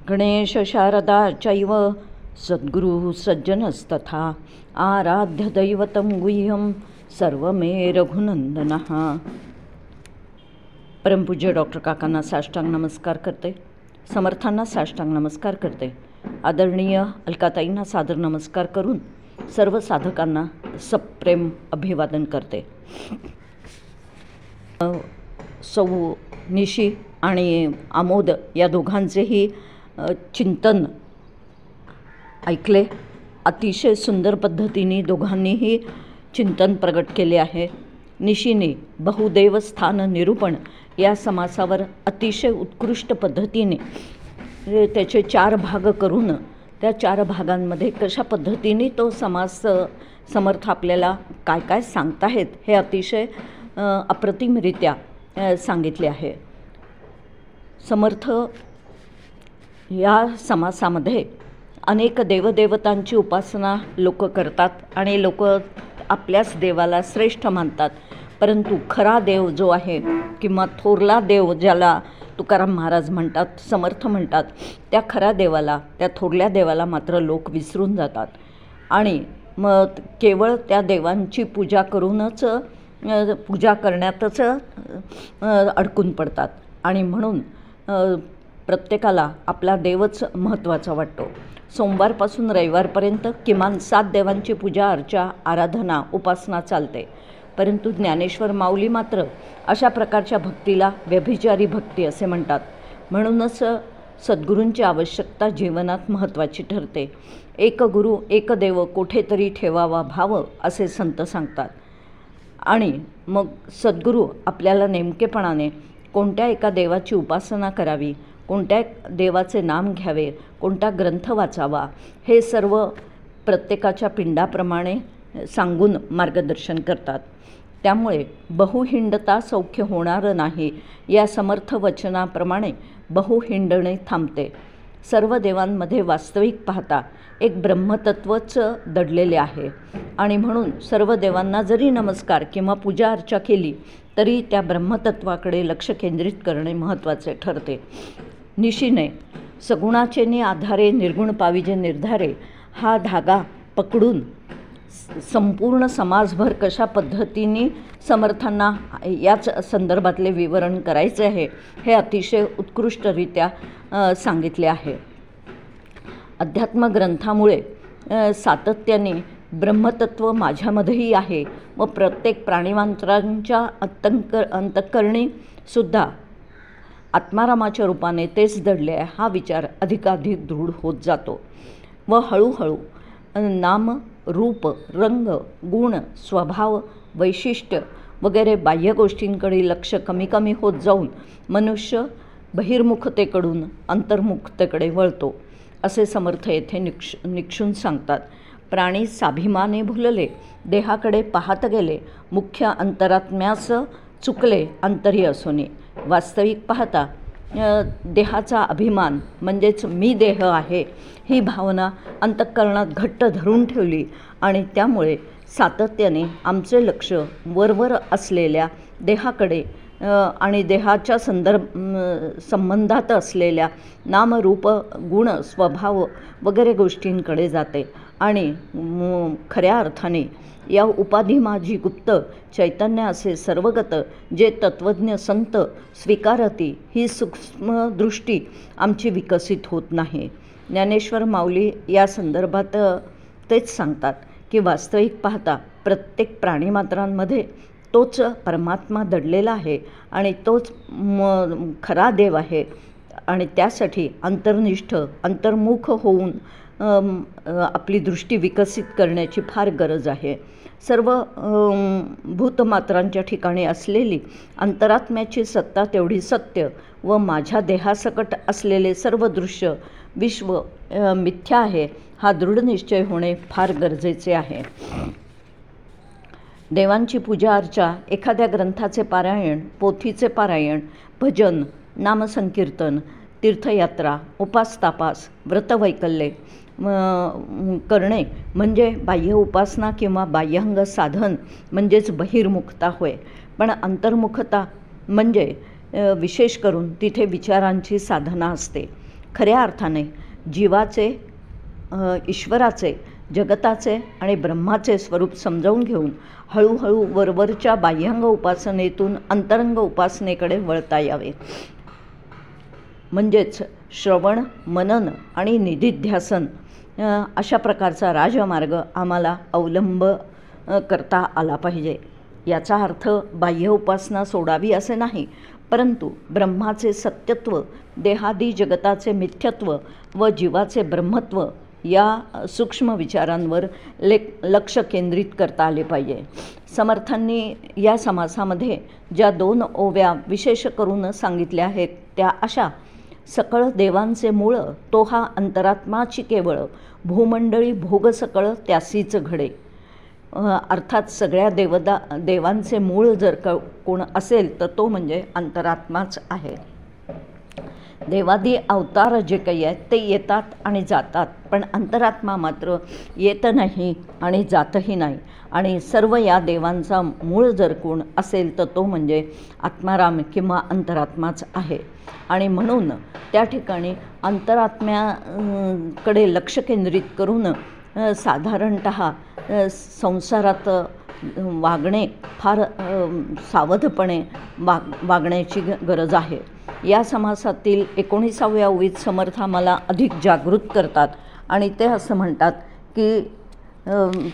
Speaker 4: गणेश शारदा चैव सद्गुरु सज्जनस्तथा आराध्य दैवतं गुह्यं सर्वमे रघुनंदनः. परमपूज्य डॉक्टर काकांना साष्टांग नमस्कार करते. समर्थांना साष्टांग नमस्कार करते. आदरणीय अलकाताईंना सादर नमस्कार करून सर्व साधकांना सप्रेम अभिवादन करते. सौ निशी आणि आमोद या दोघांचेही चिंतन ऐकले. अतिशय सुंदर पद्धतीने दोघांनीही चिंतन प्रगट केले आहे. निशीने बहुदेव स्थान निरूपण या समासावर अतिशय उत्कृष्ट पद्धतीने त्याचे 4 भाग करून त्या 4 भागांमध्ये कशा पद्धतीने तो समास समर्थ आपल्याला काय काय सांगताहेत हे अतिशय अप्रतिमरित्या सांगितले आहे. समर्थ या समासामध्ये अनेक देवदेवतांची उपासना लोक करतात आणि लोक आपल्याच देवाला श्रेष्ठ मानतात. परंतु खरा देव जो आहे किंवा थोरला देव ज्याला तुकाराम महाराज म्हणतात, समर्थ म्हणतात, त्या खऱ्या देवाला, त्या थोरल्या देवाला मात्र लोक विसरून जातात आणि मग केवळ त्या देवांची पूजा करूनच पूजा करण्यातच अडकून पडतात. आणि म्हणून प्रत्येकाला आपला देवच महत्त्वाचा वाटतो. सोमवारपासून रविवारपर्यंत किमान 7 देवांची पूजा अर्चा आराधना उपासना चालते. परंतु ज्ञानेश्वर माऊली मात्र अशा प्रकारच्या भक्तीला व्यभिचारी भक्ती असे म्हणतात. म्हणूनच सद्गुरूंची आवश्यकता जीवनात महत्त्वाची ठरते. एक गुरु एक देव कोठेतरी ठेवावा भाव असे संत सांगतात. आणि मग सद्गुरू आपल्याला नेमकेपणाने कोणत्या एका देवाची उपासना करावी, कोणत्या देवाचे नाम घ्यावे, कोणता ग्रंथ वाचावा हे सर्व प्रत्येकाच्या पिंडाप्रमाणे सांगून मार्गदर्शन करतात. त्यामुळे बहुहिंडता सौख्य होणार नाही या समर्थ वचनाप्रमाणे बहुहिंडणे थांबते. सर्व देवांमध्ये वास्तविक पाहता एक ब्रह्मतत्वच दडलेले आहे आणि म्हणून सर्व देवांना जरी नमस्कार किंवा पूजा अर्चा केली तरी त्या ब्रह्मतत्वाकडे लक्ष केंद्रित करणे महत्त्वाचे ठरते. निशीने सगुणाचेने आधारे निर्गुण पाविजे निर्धारे हा धागा पकडून संपूर्ण समाजभर कशा पद्धतीने समर्थांना याच संदर्भातले विवरण करायचे आहे हे अतिशय उत्कृष्टरित्या सांगितले आहे. अध्यात्म ग्रंथामुळे सातत्याने ब्रह्मतत्व माझ्यामध्येही आहे व प्रत्येक प्राणिमात्रांच्या अंतःकरणी सुद्धा आत्मारामाच्या रूपाने तेच दडले आहे हा विचार अधिकाधिक दृढ होत जातो व हळूहळू नाम, रूप, रंग, गुण, स्वभाव, वैशिष्ट्य वगैरे बाह्य गोष्टींकडे लक्ष कमी कमी होत जाऊन मनुष्य बहिर्मुखतेकडून अंतर्मुखतेकडे वळतो असे समर्थ येथे निक्षून सांगतात. प्राणी स्वाभिमाने भुलले, देहाकडे पाहत गेले, मुख्य अंतरात्म्यास चुकले अंतरी असोनी. वास्तविक पाहता देहाचा अभिमान म्हणजेच मी देह आहे ही भावना अंतःकरणात घट्ट धरून ठेवली आणि त्यामुळे सातत्याने आमचे लक्ष वरवर असलेल्या देहाकडे आणि देहाच्या संबंधात असलेल्या नामरूप गुण स्वभाव वगैरे गोष्टींकडे जाते आणि खऱ्या अर्थाने या उपाधी माझी गुप्त चैतन्य असे सर्वगत जे तत्त्वज्ञ संत स्वीकारती ही सूक्ष्म दृष्टी आमची विकसित होत नाही. ज्ञानेश्वर माऊली या संदर्भात तेच सांगतात की वास्तविक पाहता प्रत्येक प्राणीमात्रांमध्ये तोच परमात्मा दडलेला आहे आणि तोच खरा देव आहे आणि त्यासाठी अंतर्निष्ठ अंतर्मुख होऊन आपली दृष्टी विकसित करण्याची फार गरज आहे. सर्व भूतमात्रांच्या ठिकाणी असलेली अंतरात्म्याची सत्ता तेवढी सत्य व माझ्या देहासकट असलेले सर्व दृश्य विश्व मिथ्या आहे हा दृढ निश्चय होणे फार गरजेचे आहे. देवांची पूजा अर्चा, एखाद्या ग्रंथाचे पारायण, पोथीचे पारायण, भजन, नामसंकीर्तन, तीर्थयात्रा, उपासतापास, व्रतवैकल्ये करणे म्हणजे बाह्य उपासना किंवा बाह्यांग साधन म्हणजेच बहिर्मुखता होय. पण अंतर्मुखता म्हणजे विशेष करून तिथे विचारांची साधना असते. खऱ्या अर्थाने जीवाचे, ईश्वराचे, जगताचे आणि ब्रह्माचे स्वरूप समजावून घेऊन हळूहळू वरवरच्या बाह्यांग उपासनेतून अंतरंग उपासनेकडे वळता यावे. म्हणजेच श्रवण, मनन आणि निधिध्यासन अशा प्रकारचा राजमार्ग आम्हाला अवलंब करता आला पाहिजे. याचा अर्थ बाह्य उपासना सोडावी असे नाही, परंतु ब्रह्माचे सत्यत्व, देहादी जगताचे मिथ्यत्व व जीवाचे ब्रह्मत्व या सूक्ष्म विचारांवर लक्ष केंद्रित करता आले पाहिजे. समर्थांनी या समासामध्ये ज्या 2 ओव्या विशेष करून सांगितल्या आहेत त्या अशा: सकळ देवांचे मूळ तो हा अंतरात्माची केवळ, भूमंडळी भोग सकळ त्यासीच घडे. अर्थात सगळ्या देवांचे मूळ जर कोण असेल तर तो म्हणजे अंतरात्माच आहे. देवादी अवतार जे काही आहेत ते येतात आणि जातात, पण अंतरात्मा मात्र येत नाही आणि जातही नाही. आणि सर्व या देवांचा मूळ जर कोण असेल तर तो म्हणजे आत्माराम किंवा अंतरात्माच आहे. आणि म्हणून त्या ठिकाणी अंतरात्म्याकडे लक्ष केंद्रित करून साधारणतः संसारात वागणे फार सावधपणे वागण्याची गरज आहे. या समासातील 19व्या ओवीत समर्थ आम्हाला अधिक जागृत करतात आणि ते असं म्हणतात की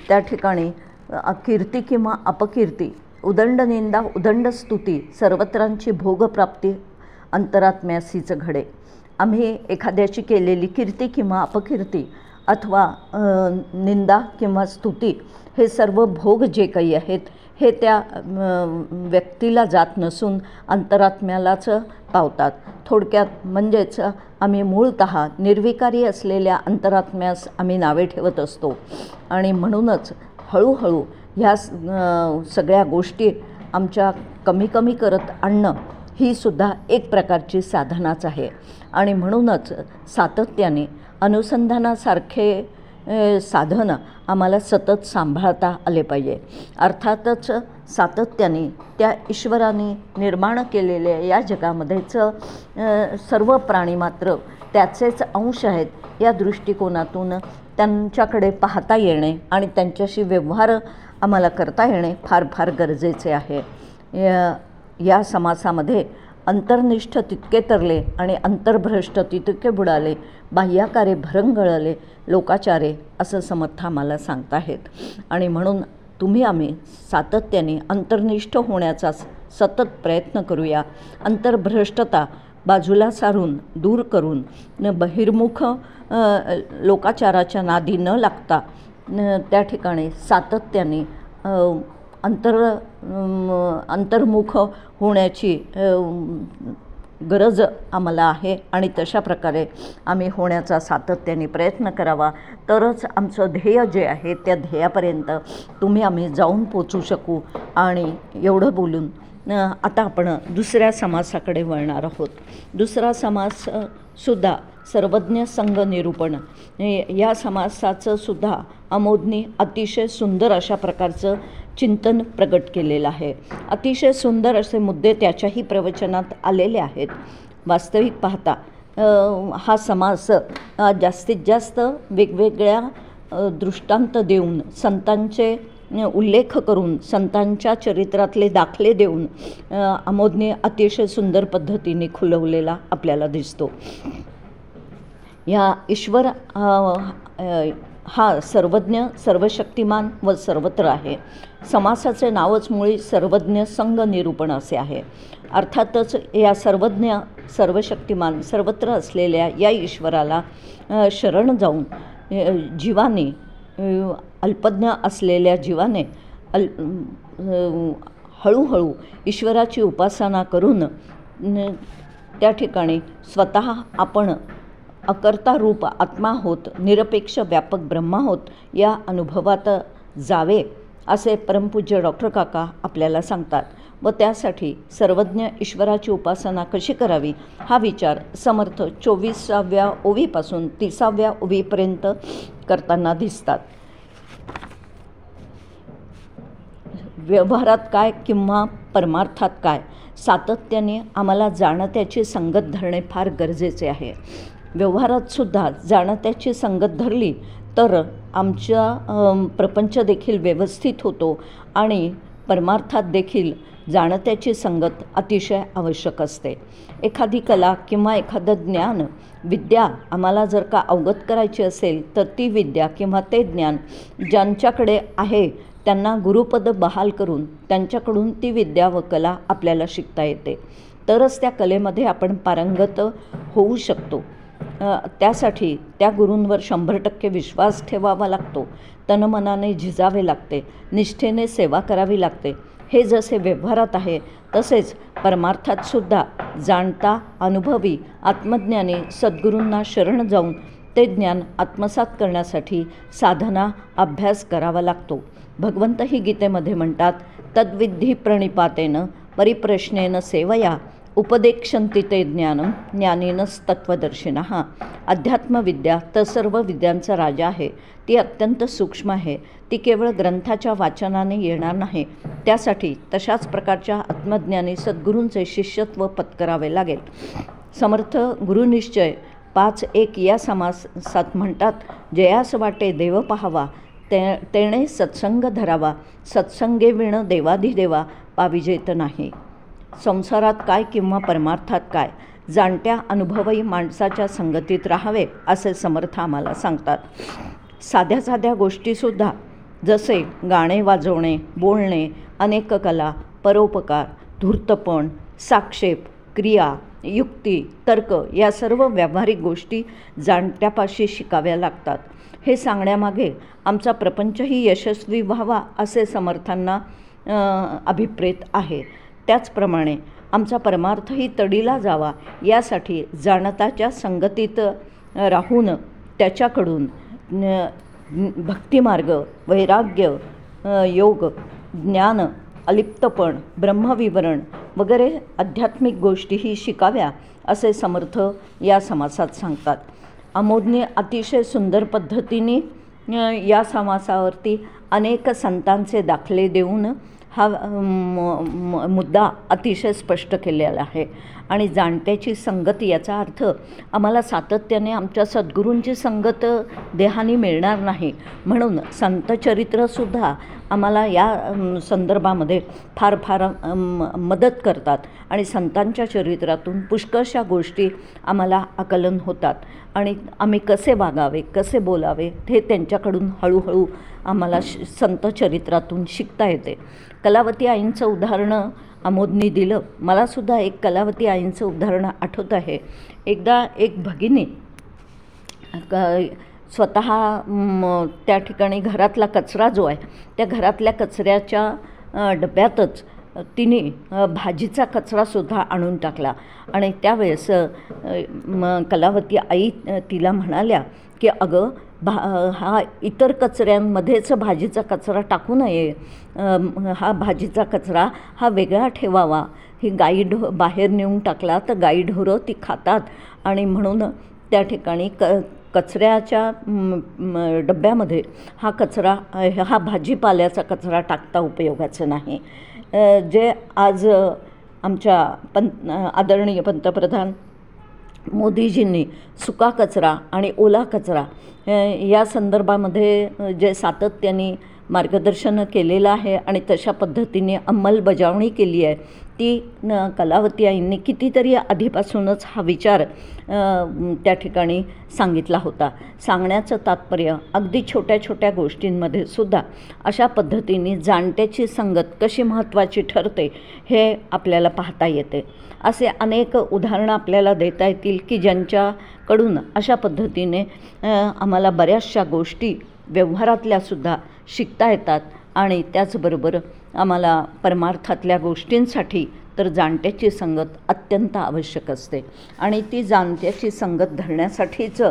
Speaker 4: त्या ठिकाणी कीर्ती किंवा अपकीर्ती, उदंड निंदा, उदंड स्तुती, सर्वत्रांची भोगप्राप्ती अंतरात्म्यासीच घडे. आम्ही एखाद्याची केलेली कीर्ती किंवा अपकीर्ती अथवा निंदा किंवा स्तुती हे सर्व भोग जे काही आहेत हे त्या व्यक्तीला जात नसून अंतरात्म्यालाच पावतात. थोडक्यात म्हणजेच आम्ही मूळतः निर्विकारी असलेल्या अंतरात्म्यास आम्ही नावे ठेवत असतो आणि म्हणूनच हळूहळू ह्या सगळ्या गोष्टी आमच्या कमी कमी करत आणणं ही सुद्धा एक प्रकारची साधनाच आहे. आणि म्हणूनच सातत्याने अनुसंधानासारखे साधन आम्हाला सतत सांभाळता आले पाहिजे. अर्थातच सातत्याने त्या ईश्वराने निर्माण केलेल्या या जगामध्येच सर्व प्राणी मात्र त्याचेच अंश आहेत या दृष्टिकोनातून त्यांच्याकडे पाहता येणे आणि त्यांच्याशी व्यवहार आम्हाला करता येणे फार फार गरजेचे आहे. या समासामध्ये अंतर्निष्ठ तितके तरले आणि अंतर्भ्रष्ट तितके बुडाले, बाह्याकारे भरंगळले लोकाचारे असं समर्थ आम्हाला सांगताहेत. आणि म्हणून आम्ही सातत्याने अंतर्निष्ठ होण्याचा सतत प्रयत्न करूया. अंतर्भ्रष्टता बाजूला सारून दूर करून बहिर्मुख लोकाचाराच्या नादी न लागता त्या ठिकाणी सातत्याने अंतर्मुख होण्याची गरज आम्हाला आहे आणि तशा प्रकारे आम्ही होण्याचा सातत्याने प्रयत्न करावा. तरच आमचं ध्येय जे आहे त्या ध्येयापर्यंत आम्ही जाऊन पोचू शकू. आणि एवढं बोलून आता आपण दुसऱ्या समासाकडे वळणार आहोत. दुसरा समाससुद्धा सर्वज्ञ संघ निरूपण. या समासाचं सुद्धा अमोदनी अतिशय सुंदर अशा प्रकारचं चिंतन प्रगट केलेलं आहे. अतिशय सुंदर असे मुद्दे त्याच्याही प्रवचनात आलेले आहेत. वास्तविक पाहता हा समास जास्तीत जास्त वेगवेगळ्या दृष्टांत देऊन, संतांचे उल्लेख करून, संतांच्या चरित्रातले दाखले देऊन आमोदने अतिशय सुंदर पद्धतीने खुलवलेला आपल्याला दिसतो. या ईश्वर हा सर्वज्ञ, सर्वशक्तिमान व सर्वत्र आहे. समासाचे नावच मुळी सर्वज्ञ संग निरूपण असे आहे. अर्थातच या सर्वज्ञ, सर्वशक्तिमान, सर्वत्र असलेल्या या ईश्वराला शरण जाऊन जीवाने, अल्पज्ञ असलेल्या जीवाने हळूहळू ईश्वराची उपासना करून त्या ठिकाणी स्वतः आपण अकर्ता रूप आत्मा होत, निरपेक्ष व्यापक ब्रह्मा होत या अनुभवात जावे असे परमपूज्य डॉक्टर काका आपल्याला सांगतात. व त्यासाठी सर्वज्ञ ईश्वराची उपासना कशी करावी हा विचार समर्थ 24व्या ओवीपासून 30व्या ओवीपर्यंत करताना दिसतात. व्यवहारात काय किंवा परमार्थात काय, सातत्याने आम्हाला जाणत्याची संगत धरणे फार गरजेचे आहे. व्यवहारात सुद्धा जाणत्याची संगत धरली तर आमचा प्रपंच देखील व्यवस्थित होतो आणि परमार्थात देखील जाणत्याची संगत अतिशय आवश्यक असते. एखादी कला किंवा एखादं ज्ञान, विद्या आम्हाला जर का अवगत करायची असेल तर ती विद्या किंवा ते ज्ञान ज्यांच्याकडे आहे त्यांना गुरुपद बहाल करून त्यांच्याकडून ती विद्या व कला आपल्याला शिकता येते. तरच त्या कलेमध्ये आपण पारंगत होऊ शकतो. त्यासाठी त्या गुरूंवर 100% विश्वास ठेवावा लागतो. तनमनाने झिजावे लागते, निष्ठेने सेवा करावी लागते. हे जसे व्यवहारात आहे तसेच परमार्थात सुद्धा जाणता, अनुभवी, आत्मज्ञानी सद्गुरूंना शरण जाऊन ते ज्ञान आत्मसात करण्यासाठी साधना, अभ्यास करावा लागतो. भगवंतही गीतेमध्ये म्हणतात, तद्विधी प्रणिपातेन परिप्रश्नेन सेवया उपदेक्षन्ति ते ज्ञानम ज्ञानिनस्तत्वदर्शिनः. अध्यात्मविद्या तर सर्व विद्यांचा राजा आहे. ती अत्यंत सूक्ष्म आहे. ती केवळ ग्रंथाच्या वाचनाने येणार नाही. त्यासाठी तशाच प्रकारच्या आत्मज्ञानी सद्गुरूंचे शिष्यत्व पत्करावे लागेल. समर्थ गुरुनिश्चय 5.1 या समासात म्हणतात, जयास वाटे देव पाहावा तेणे सत्संग धरावा, सत्संगे विण देवाधिदेवा पाविजेत नाही. संसारात काय किंवा परमार्थात काय, जाणत्या अनुभवी माणसाच्या संगतीत राहावे असे समर्थ आम्हाला सांगतात. साध्या साध्या गोष्टीसुद्धा जसे गाणे वाजवणे, बोलणे, अनेक कला, परोपकार, धूर्तपण, साक्षेप, क्रिया, युक्ती, तर्क या सर्व व्यावहारिक गोष्टी जाणत्यापाशी शिकाव्या लागतात. हे सांगण्यामागे आमचा प्रपंचही यशस्वी व्हावा असे समर्थांना अभिप्रेत आहे. त्याचप्रमाणे आमचा परमार्थही तडीला जावा यासाठी जाणताच्या संगतीत राहून त्याच्याकडून भक्तिमार्ग, वैराग्य, योग, ज्ञान, अलिप्तपण, ब्रह्मविवरण वगैरे आध्यात्मिक गोष्टीही शिकाव्या असे समर्थ या समासात सांगतात. आमोदने अतिशय सुंदर पद्धतीने या समासावरती अनेक संतांचे दाखले देऊन हा मुद्दा अतिशय स्पष्ट केलेला आहे. आणि जाणत्याची संगत याचा अर्थ आम्हाला सातत्याने आमच्या सद्गुरूंची संगत देहाने मिळणार नाही. म्हणून संतचरित्रसुद्धा आम्हाला या संदर्भामध्ये फार फार मदत करतात आणि संतांच्या चरित्रातून पुष्कळशा गोष्टी आम्हाला आकलन होतात आणि आम्ही कसे वागावे, कसे बोलावे हे त्यांच्याकडून हळूहळू आम्हाला संतचरित्रातून शिकता येते. कलावती आईंचं उदाहरणं आमोदनी दिलं. मलासुद्धा एक कलावती आईंचं उदाहरण आठवत आहे. एकदा एक भगिनी स्वतः त्या ठिकाणी घरातला कचरा जो आहे त्या घरातल्या कचऱ्याच्या डब्यातच तिने भाजीचा कचरासुद्धा आणून टाकला आणि त्यावेळेस कलावती आई तिला म्हणाल्या की अगं हा इतर कचऱ्यांमध्येच भाजीचा कचरा टाकू नये, हा भाजीचा कचरा हा वेगळा ठेवावा. ही बाहेर नेऊन टाकला तर गाई ढोरं ती खातात आणि म्हणून त्या ठिकाणी कचऱ्याच्या डब्यामध्ये हा कचरा हा भाजीपाल्याचा कचरा टाकता उपयोगाचा नाही. जे आज आमच्या आदरणीय पंतप्रधान मोदीजींनी सुका कचरा आणि ओला कचरा या संदर्भामध्ये जे सातत्याने मार्गदर्शन केलेलं आहे आणि तशा पद्धतीने अंमलबजावणी केली आहे, ती कलावती आईंनी कितीतरी आधीपासूनच हा विचार त्या ठिकाणी सांगितला होता. सांगण्याचं तात्पर्य अगदी छोट्या छोट्या गोष्टींमध्ये सुद्धा अशा पद्धतीने जाणत्याची संगत कशी महत्त्वाची ठरते हे आपल्याला पाहता येते. असे अनेक उदाहरणं आपल्याला देता येतील की ज्यांच्याकडून अशा पद्धतीने आम्हाला बऱ्याचशा गोष्टी व्यवहारातल्यासुद्धा शिकता येतात. आणि त्याचबरोबर आम्हाला परमार्थातल्या गोष्टींसाठी तर जाणत्याची संगत अत्यंत आवश्यक असते. आणि ती जाणत्याची संगत धरण्यासाठीच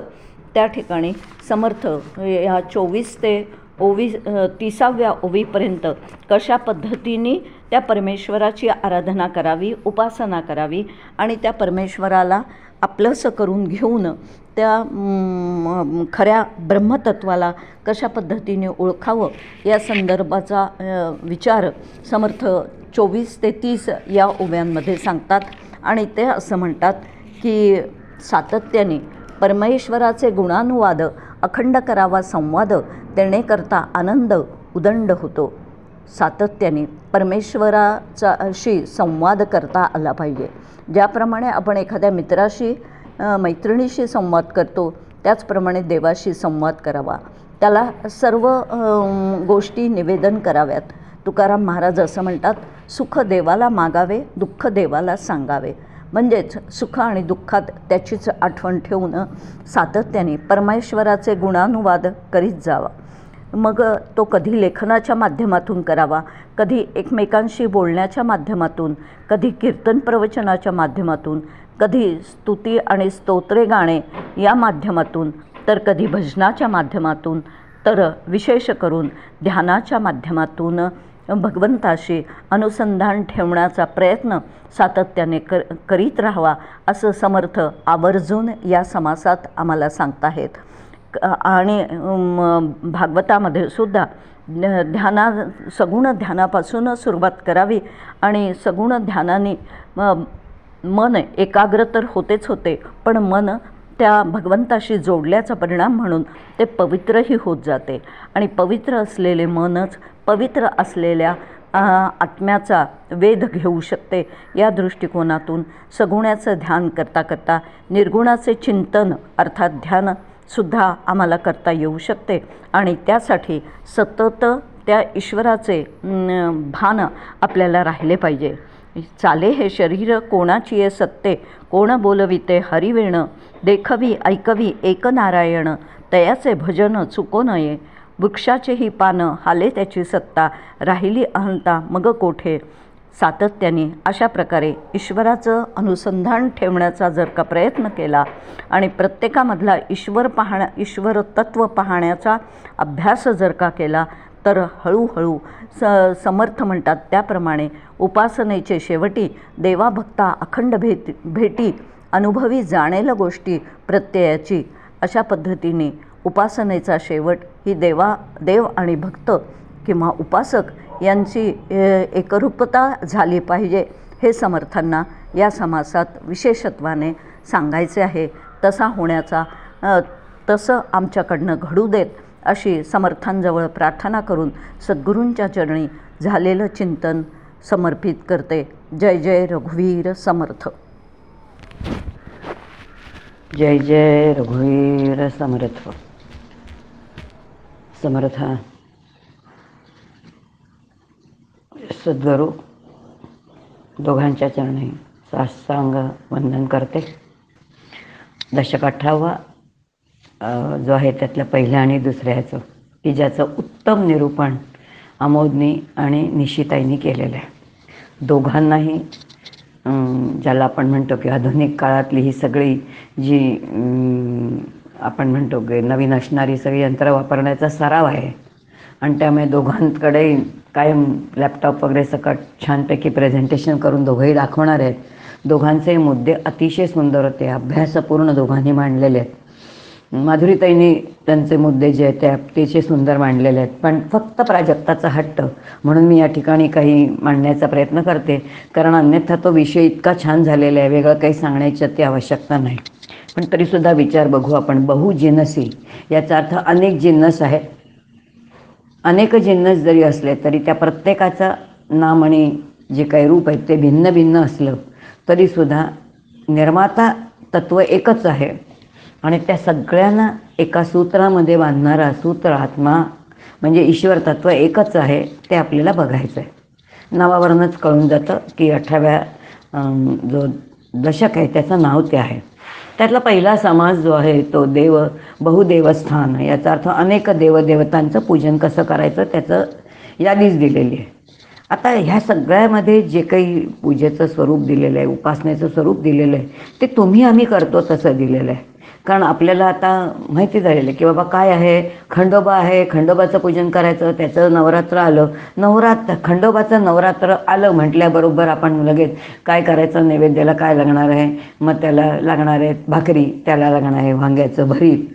Speaker 4: त्या ठिकाणी समर्थ या 24 ते 30व्या ओवीपर्यंत कशा पद्धतीने त्या परमेश्वराची आराधना करावी, उपासना करावी आणि त्या परमेश्वराला आपलंसं करून घेऊन त्या खऱ्या ब्रह्मतत्वाला कशा पद्धतीने ओळखावं या संदर्भाचा विचार समर्थ 24 ते 30 या ओव्यांमध्ये सांगतात. आणि ते असं म्हणतात की सातत्याने परमेश्वराचे गुणानुवाद अखंड करावा संवाद, तेणेकरता आनंद उदंड होतो. सातत्याने परमेश्वराचाशी संवाद करता आला पाहिजे. ज्याप्रमाणे आपण एखाद्या मित्राशी मैत्रिणीशी संवाद करतो त्याचप्रमाणे देवाशी संवाद करावा. त्याला सर्व गोष्टी निवेदन कराव्यात. तुकाराम महाराज असं म्हणतात, सुख देवाला मागावे, दुःख देवाला सांगावे. म्हणजेच सुख आणि दुःखात त्याचीच आठवण ठेवून सातत्याने परमेश्वराचे गुणानुवाद करीत जावा. मग तो कधी लेखनाच्या माध्यमातून करावा, कधी एकमेकांशी बोलण्याच्या माध्यमातून, कधी कीर्तन प्रवचनाच्या माध्यमातून, कधी स्तुती आणि स्तोत्रे गाणे या माध्यमातून, तर कधी भजनाच्या माध्यमातून, तर विशेष करून ध्यानाच्या माध्यमातून भगवंताशी अनुसंधान ठेवण्याचा प्रयत्न सातत्याने करीत राहावा असं समर्थ आवर्जून या समासात आम्हाला सांगताहेत. आणि भागवतामध्ये सुद्धा सगुण ध्यानापासून सुरुवात करावी आणि सगुण ध्यानाने मन एकाग्र तर होतेच होते, पण मन त्या भगवंताशी जोडल्याचा परिणाम म्हणून ते पवित्रही होत जाते. आणि पवित्र असलेले मनच पवित्र असलेल्या आत्म्याचा वेध घेऊ शकते. या दृष्टिकोनातून सगुणाचं ध्यान करता करता निर्गुणाचे चिंतन अर्थात ध्यानसुद्धा आम्हाला करता येऊ शकते. आणि त्यासाठी सतत त्या ईश्वराचे भान आपल्याला राहिले पाहिजे. चाले हे शरीर कोणाची ये सत्ते, कोण बोलविते हरिवेण, देखवी ऐकवी एक नारायण, तयाचे भजन चुको नये, वृक्षाचेही पानं हाले त्याची सत्ता, राहिली अहंता मग कोठे. सातत्याने अशा प्रकारे ईश्वराचं अनुसंधान ठेवण्याचा जर का प्रयत्न केला आणि प्रत्येकामधला ईश्वर तत्व पाहण्याचा अभ्यास जर का केला, तर हळूहळू समर्थ म्हणतात त्याप्रमाणे उपासनेचे शेवटी देवाभक्ता अखंड भेटी अनुभवी जाणेल गोष्टी प्रत्ययाची. अशा पद्धतीने उपासनेचा शेवट ही देव आणि भक्त किंवा उपासक यांची एकरूपता झाली पाहिजे हे समर्थांना या समासात विशेषत्वाने सांगायचे आहे. तसं आमच्याकडनं घडू देत अशी समर्थांजवळ प्रार्थना करून सद्गुरूंच्या चरणी झालेलं चिंतन समर्पित करते. जय जय रघुवीर समर्थ.
Speaker 3: जय जय रघुवीर समर्थ. समर्थ सद्गुरू दोघांच्या चरणी साष्टांग वंदन करते. दशक 18वा जो आहे त्यातल्या पहिल्या आणि दुसऱ्याचं की ज्याचं उत्तम निरूपण आमोदनी आणि निशिताईंनी केलेलं आहे. दोघांनाही ज्याला आपण म्हणतो की आधुनिक काळातली ही सगळी जी आपण म्हणतो की नवीन असणारी सगळी यंत्र वापरण्याचा सराव आहे आणि त्यामुळे दोघांकडे कायम लॅपटॉप वगैरे सकट छानपैकी प्रेझेंटेशन करून दोघंही दाखवणार आहेत. दोघांचे मुद्दे अतिशय सुंदर होते, अभ्यासपूर्ण दोघांनी मांडलेले आहेत.
Speaker 5: माधुरीताईंनी त्यांचे मुद्दे जे आहेत ते अतिशय सुंदर मांडलेले आहेत, पण फक्त प्राजक्ताचा हट्ट म्हणून मी या ठिकाणी काही मांडण्याचा प्रयत्न करते, कारण अन्यथा तो विषय इतका छान झालेला आहे, वेगळं काही सांगण्याची अति आवश्यकता नाही. पण तरीसुद्धा विचार बघू आपण. बहुजिन्नसी याचा अर्थ अनेक जिन्नस आहेत. अनेक जिन्नस जरी असले तरी त्या प्रत्येकाचं नाम आणि जे काही रूप आहे ते भिन्न भिन्न असलं तरीसुद्धा निर्माता तत्व एकच आहे आणि त्या सगळ्यांना एका सूत्रामध्ये बांधणारा सूत्र आत्मा म्हणजे ईश्वर तत्व एकच आहे. ते आपल्याला बघायचं आहे. नावावरूनच कळून जातं की 18व्या जो दशक आहे त्याचं नाव ते आहे. त्यातला पहिला समाज जो आहे तो बहुदेवस्थान, याचा अर्थ अनेक देवदेवतांचं पूजन कसं करायचं त्याचं यादीच दिलेली आहे. आता ह्या सगळ्यामध्ये जे काही पूजेचं स्वरूप दिलेलं आहे, उपासनेचं स्वरूप दिलेलं आहे ते तुम्ही आम्ही करतो तसं दिलेलं आहे. कारण आपल्याला आता माहिती झालेलं आहे की बाबा काय आहे, खंडोबा आहे, खंडोबाचं पूजन करायचं, त्याचं नवरात्र आलं, खंडोबाचं नवरात्र आलं म्हटल्याबरोबर आपण लगेच काय करायचं, नैवेद्याला काय लागणार आहे, मग त्याला लागणार आहे भाकरी, त्याला लागणार आहे वांग्याचं भरीत,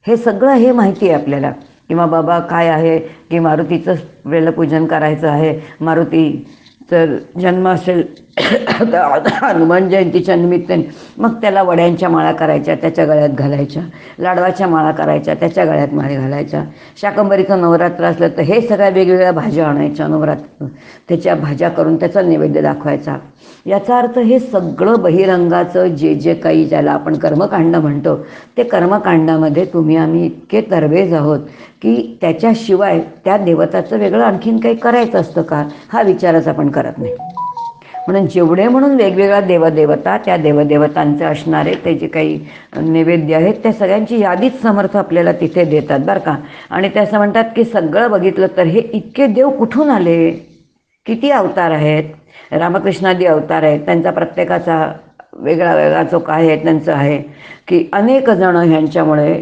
Speaker 5: हे सगळं हे माहिती आहे आपल्याला. किंवा बाबा काय आहे की मारुतीचं वेळेला पूजन करायचं आहे, मारुतीचं जन्म असेल हनुमान जयंतीच्या निमित्ताने मग त्याला वड्यांच्या माळा करायच्या, त्याच्या गळ्यात घालायच्या, लाडवाच्या माळा करायच्या, त्याच्या गळ्यात माळी घालायच्या. शाकंभरीचं नवरात्र असलं तर हे सगळ्या वेगवेगळ्या भाज्या आणायच्या नवरात्र, त्याच्या भाज्या करून त्याचा नैवेद्य दाखवायचा. याचा अर्थ हे सगळं बहिरंगाचं जे जे काही ज्याला आपण कर्मकांड म्हणतो ते कर्मकांडामध्ये तुम्ही आम्ही इतके तरबेज आहोत की त्याच्याशिवाय त्या देवताचं वेगळं आणखीन काही करायचं असतं का हा विचारच आपण करत नाही. म्हणून जेवढे म्हणून वेगवेगळ्या देवदेवता, त्या देवदेवतांचे असणारे ते जे काही नैवेद्य आहेत त्या सगळ्यांची यादीच समर्थ आपल्याला तिथे देतात बरं का. आणि ते असं म्हणतात की सगळं बघितलं तर हे इतके देव कुठून आले, किती अवतार आहेत, रामकृष्णादी अवतार आहेत, त्यांचा प्रत्येकाचा वेगळा वेगळा जो काय आहे त्यांचं आहे की अनेक जण ह्यांच्यामुळे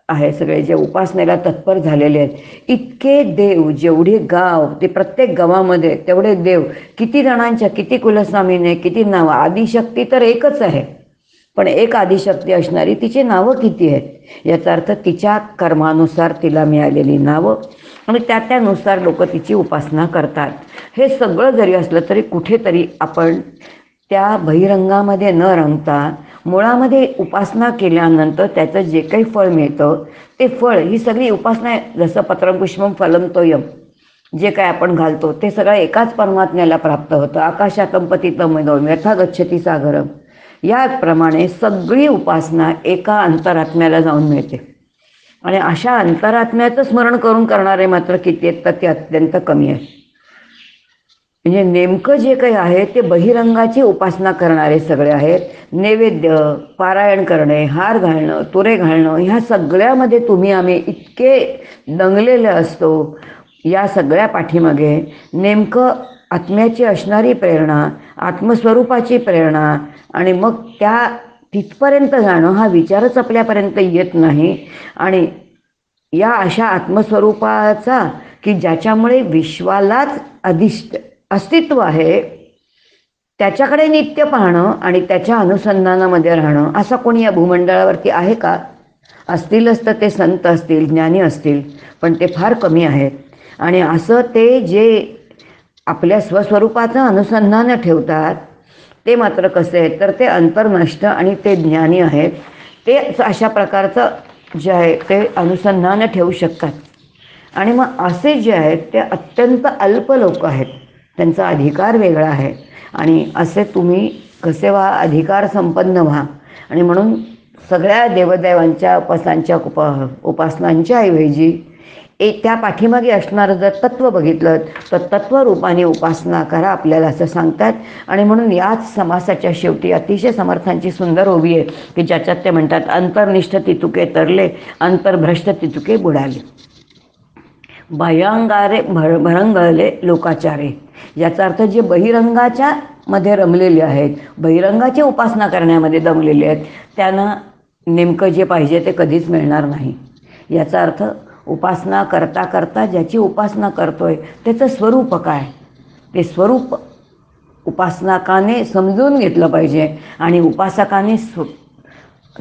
Speaker 5: आहे, सगळे जे उपासनेला तत्पर झालेले आहेत. इतके देव, जेवढे गाव, ते प्रत्येक गावामध्ये तेवढे देव, किती जणांच्या, किती कुलस्वामीने, किती नावं. आदिशक्ती तर एकच आहे, पण एक आदिशक्ती असणारी तिची नावं किती आहेत, याचा अर्थ तिच्या कर्मानुसार तिला मिळालेली नावं आणि त्यानुसार लोक तिची उपासना करतात. हे सगळं जरी असलं तरी कुठेतरी आपण त्या बहिरंगामध्ये न रंगता मुळामध्ये उपासना केल्यानंतर त्याचं जे काही फळ मिळतं ते फळ, ही सगळी उपासना आहे. जसं पत्रं पुष्पं फलं तोयम, जे काय आपण घालतो ते सगळं एकाच परमात्म्याला प्राप्त होतं. आकाशातं पतितं यथा गच्छति सागरम, याप्रमाणे सगळी उपासना एका अंतरात्म्याला जाऊन मिळते. आणि अशा अंतरात्म्याचं स्मरण करून करणारे मात्र किती आहेत तर ते अत्यंत कमी आहे. म्हणजे नेमकं जे काही आहे ते बहिरंगाची उपासना करणारे सगळे आहेत. नैवेद्य, पारायण करणे, हार घालणं, तुरे घालणं, ह्या सगळ्यामध्ये तुम्ही आम्ही इतके दंगलेले असतो. या सगळ्या पाठीमागे नेमकं आत्म्याची असणारी प्रेरणा, आत्मस्वरूपाची प्रेरणा आणि मग त्या तिथपर्यंत जाणं हा विचारच आपल्यापर्यंत येत नाही. आणि या अशा आत्मस्वरूपाचा की ज्याच्यामुळे विश्वालाच अस्तित्व आहे त्याच्याकडे नित्य पाहणं आणि त्याच्या अनुसंधानामध्ये राहणं, असा कोणी या भूमंडळावरती आहे का? असतीलच तर ते संत असतील, ज्ञानी असतील, पण ते फार कमी आहेत. आणि असं ते जे आपल्या स्वस्वरूपाचं अनुसंधान ठेवतात ते मात्र कसे आहेत तर ते अंतर्नष्ट आणि ते ज्ञानी आहेत. ते अशा प्रकारचं जे आहे ते अनुसंधान ठेवू शकतात. आणि मग असे जे आहेत ते अत्यंत अल्प लोक आहेत, त्यांचा अधिकार वेगळा आहे. आणि असे तुम्ही कसे व्हा, अधिकार संपन्न व्हा. आणि म्हणून सगळ्या देवदेवांच्या उपासनांच्या ऐवजी त्या पाठीमागे असणारं जर तत्त्व बघितलं तर तत्त्वरूपाने उपासना करा आपल्याला असं सांगतात. आणि म्हणून याच समासाच्या शेवटी अतिशय समर्थांची सुंदर ओवी आहे की ज्याच्यात ते म्हणतात, अंतर्निष्ठ तितुके तरले, अंतर्भ्रष्ट तितुके बुडाले, बाह्यांगारे भरंगळले लोकाचारे. याचा अर्थ जे बहिरंगाच्या मध्ये रमलेले आहेत, बहिरंगाची उपासना करण्यामध्ये दमलेले आहेत, त्यांना नेमकं जे पाहिजे ते कधीच मिळणार नाही. याचा अर्थ उपासना करता करता ज्याची उपासना करतोय त्याचं स्वरूप काय, ते स्वरूप उपासनाकाने समजून घेतलं पाहिजे. आणि उपासकाने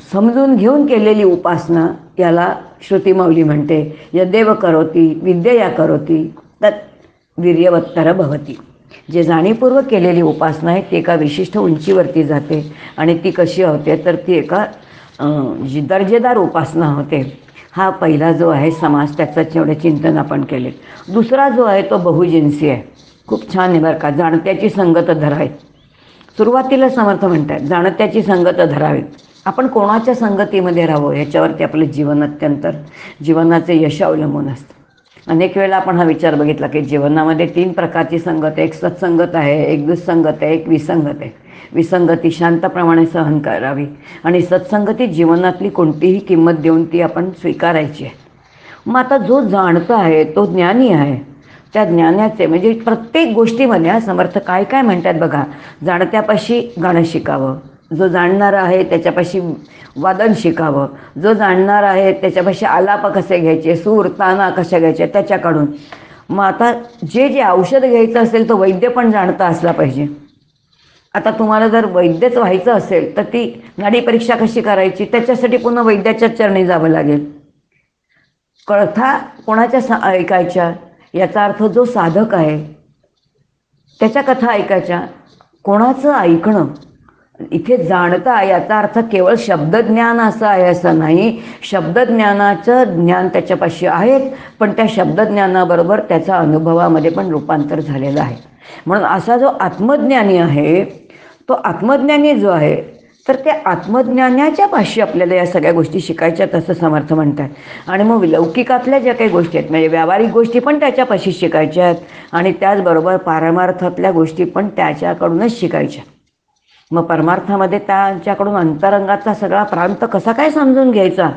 Speaker 5: समजून घेऊन केलेली उपासना याला श्रुतिमौली म्हणते. यदेव करोती विद्यया करोती तत् वीर्यवत्तर भवती. जे जाणीवपूर्वक केलेली उपासना आहे ती एका विशिष्ट उंचीवरती जाते आणि ती कशी होते तर ती एका जी दर्जेदार उपासना होते. हा पहिला जो आहे समास, त्याचं जेवढे चिंतन आपण केले. दुसरा जो आहे तो बहुजिन्सी आहे. खूप छान आहे बरं का. जाणत्याची संगत धरावी. सुरुवातीला समर्थ म्हणतात जाणत्याची संगत धरावी. आपण कोणाच्या संगतीमध्ये राहावं ह्याच्यावरती आपलं जीवन अत्यंत जीवनाचे यश अवलंबून असतं. अनेक वेळेला आपण हा विचार बघितला की जीवनामध्ये 3 प्रकारची संगत आहे. एक सत्संगत आहे, एक दुःसंगत आहे, एक विसंगत आहे. विसंगती शांतप्रमाणे सहन करावी आणि सत्संगती जीवनातली कोणतीही किंमत देऊन ती आपण स्वीकारायची आहे. मग आता जो जाणता आहे तो ज्ञानी आहे. त्या ज्ञानाचे म्हणजे प्रत्येक गोष्टीमध्ये समर्थ काय काय म्हणतात बघा. जाणत्यापाशी गाणं शिकावं, जो जाणणारा आहे त्याच्यापाशी वादन शिकावं, जो जाणणार आहे त्याच्यापाशी आलाप कसे घ्यायचे, सूर ताना कशा घ्यायचे त्याच्याकडून. मग आता जे जे औषध घ्यायचं असेल तो वैद्य पण जाणता असला पाहिजे. आता तुम्हाला जर वैद्यच व्हायचं असेल तर ती नाडी परीक्षा कशी करायची त्याच्यासाठी पुन्हा वैद्याच्या चरणी जावं लागेल. कथा कोणाच्या ऐकायच्या याचा अर्थ जो साधक आहे त्याच्या कथा ऐकायच्या. कोणाचं ऐकणं इथे जाणता याचा अर्थ केवळ शब्दज्ञान असं आहे असं नाही. शब्दज्ञानाचं ज्ञान त्याच्यापाशी आहेत पण त्या शब्दज्ञानाबरोबर त्याचा अनुभवामध्ये पण रूपांतर झालेलं आहे. म्हणून असा जो आत्मज्ञानी आहे तो आत्मज्ञानी जो आहे तर त्या आत्मज्ञानाच्या पाशी आपल्याला या सगळ्या गोष्टी शिकायच्यात असं समर्थ म्हणतात. आणि मग लौकिकातल्या ज्या काही गोष्टी आहेत म्हणजे व्यावहारिक गोष्टी पण त्याच्यापाशी शिकायच्या आहेत आणि त्याचबरोबर पारमार्थातल्या गोष्टी पण त्याच्याकडूनच शिकायच्या. मग परमार्थामध्ये त्यांच्याकडून अंतरंगाचा सगळा प्रांत कसा काय समजून घ्यायचा.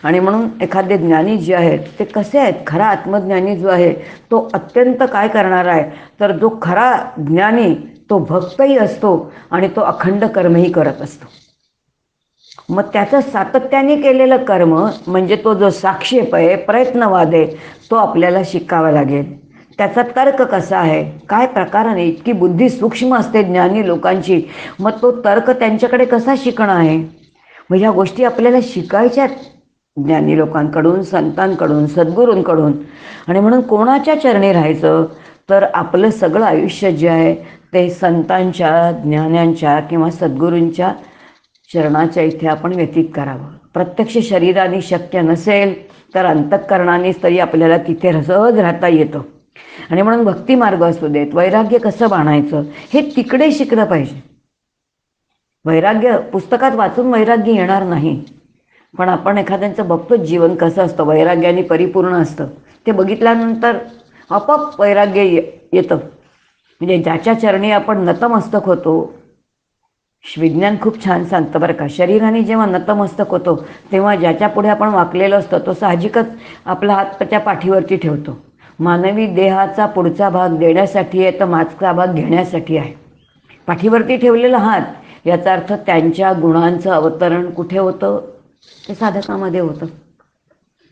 Speaker 5: आणि म्हणून एखादे ज्ञानी जे आहेत ते कसे आहेत. खरा आत्मज्ञानी जो आहे तो अत्यंत काय करणार आहे तर जो खरा ज्ञानी तो भक्तही असतो आणि तो अखंड कर्मही करत असतो. मग त्याचं सातत्याने केलेलं कर्म म्हणजे तो जो साक्षेप आहे प्रयत्नवाद आहे तो आपल्याला शिकावा लागेल. त्याचा तर्क कसा आहे काय प्रकाराने. इतकी बुद्धी सूक्ष्म असते ज्ञानी लोकांची. मग तो तर्क त्यांच्याकडे कसा शिकणं आहे. मग ह्या गोष्टी आपल्याला शिकायच्यात ज्ञानी लोकांकडून, संतांकडून, सद्गुरूंकडून. आणि म्हणून कोणाच्या चरणी राहायचं तर आपलं सगळं आयुष्य जे आहे ते संतांच्या, ज्ञानांच्या किंवा सद्गुरूंच्या चरणाच्या इथे आपण व्यतीत करावं. प्रत्यक्ष शरीराने शक्य नसेल तर अंतःकरणाने तरी आपल्याला तिथे सहज राहता येतं. आणि म्हणून भक्ती मार्ग असू देत, वैराग्य कसं बाणायचं हे तिकडे शिकलं पाहिजे. वैराग्य पुस्तकात वाचून वैराग्य येणार नाही. पण आपण एखाद्यांचं बघतो जीवन कसं असतं वैराग्याने परिपूर्ण असतं. ते बघितल्यानंतर आपोआप वैराग्य येतं. म्हणजे ज्याच्या चरणी आपण नतमस्तक होतो. विज्ञान खूप छान सांगतं बरं का. शरीराने जेव्हा नतमस्तक होतो तेव्हा ज्याच्या पुढे आपण वाकलेलो असतो तो साहजिकच आपला हात त्याच्या पाठीवरती ठेवतो. मानवी देहाचा पुढचा भाग देण्यासाठी आहे तर मागचा भाग घेण्यासाठी आहे. पाठीवरती ठेवलेला हात याचा अर्थ त्यांच्या गुणांचं अवतरण कुठे होतं ते साधकामध्ये होतं.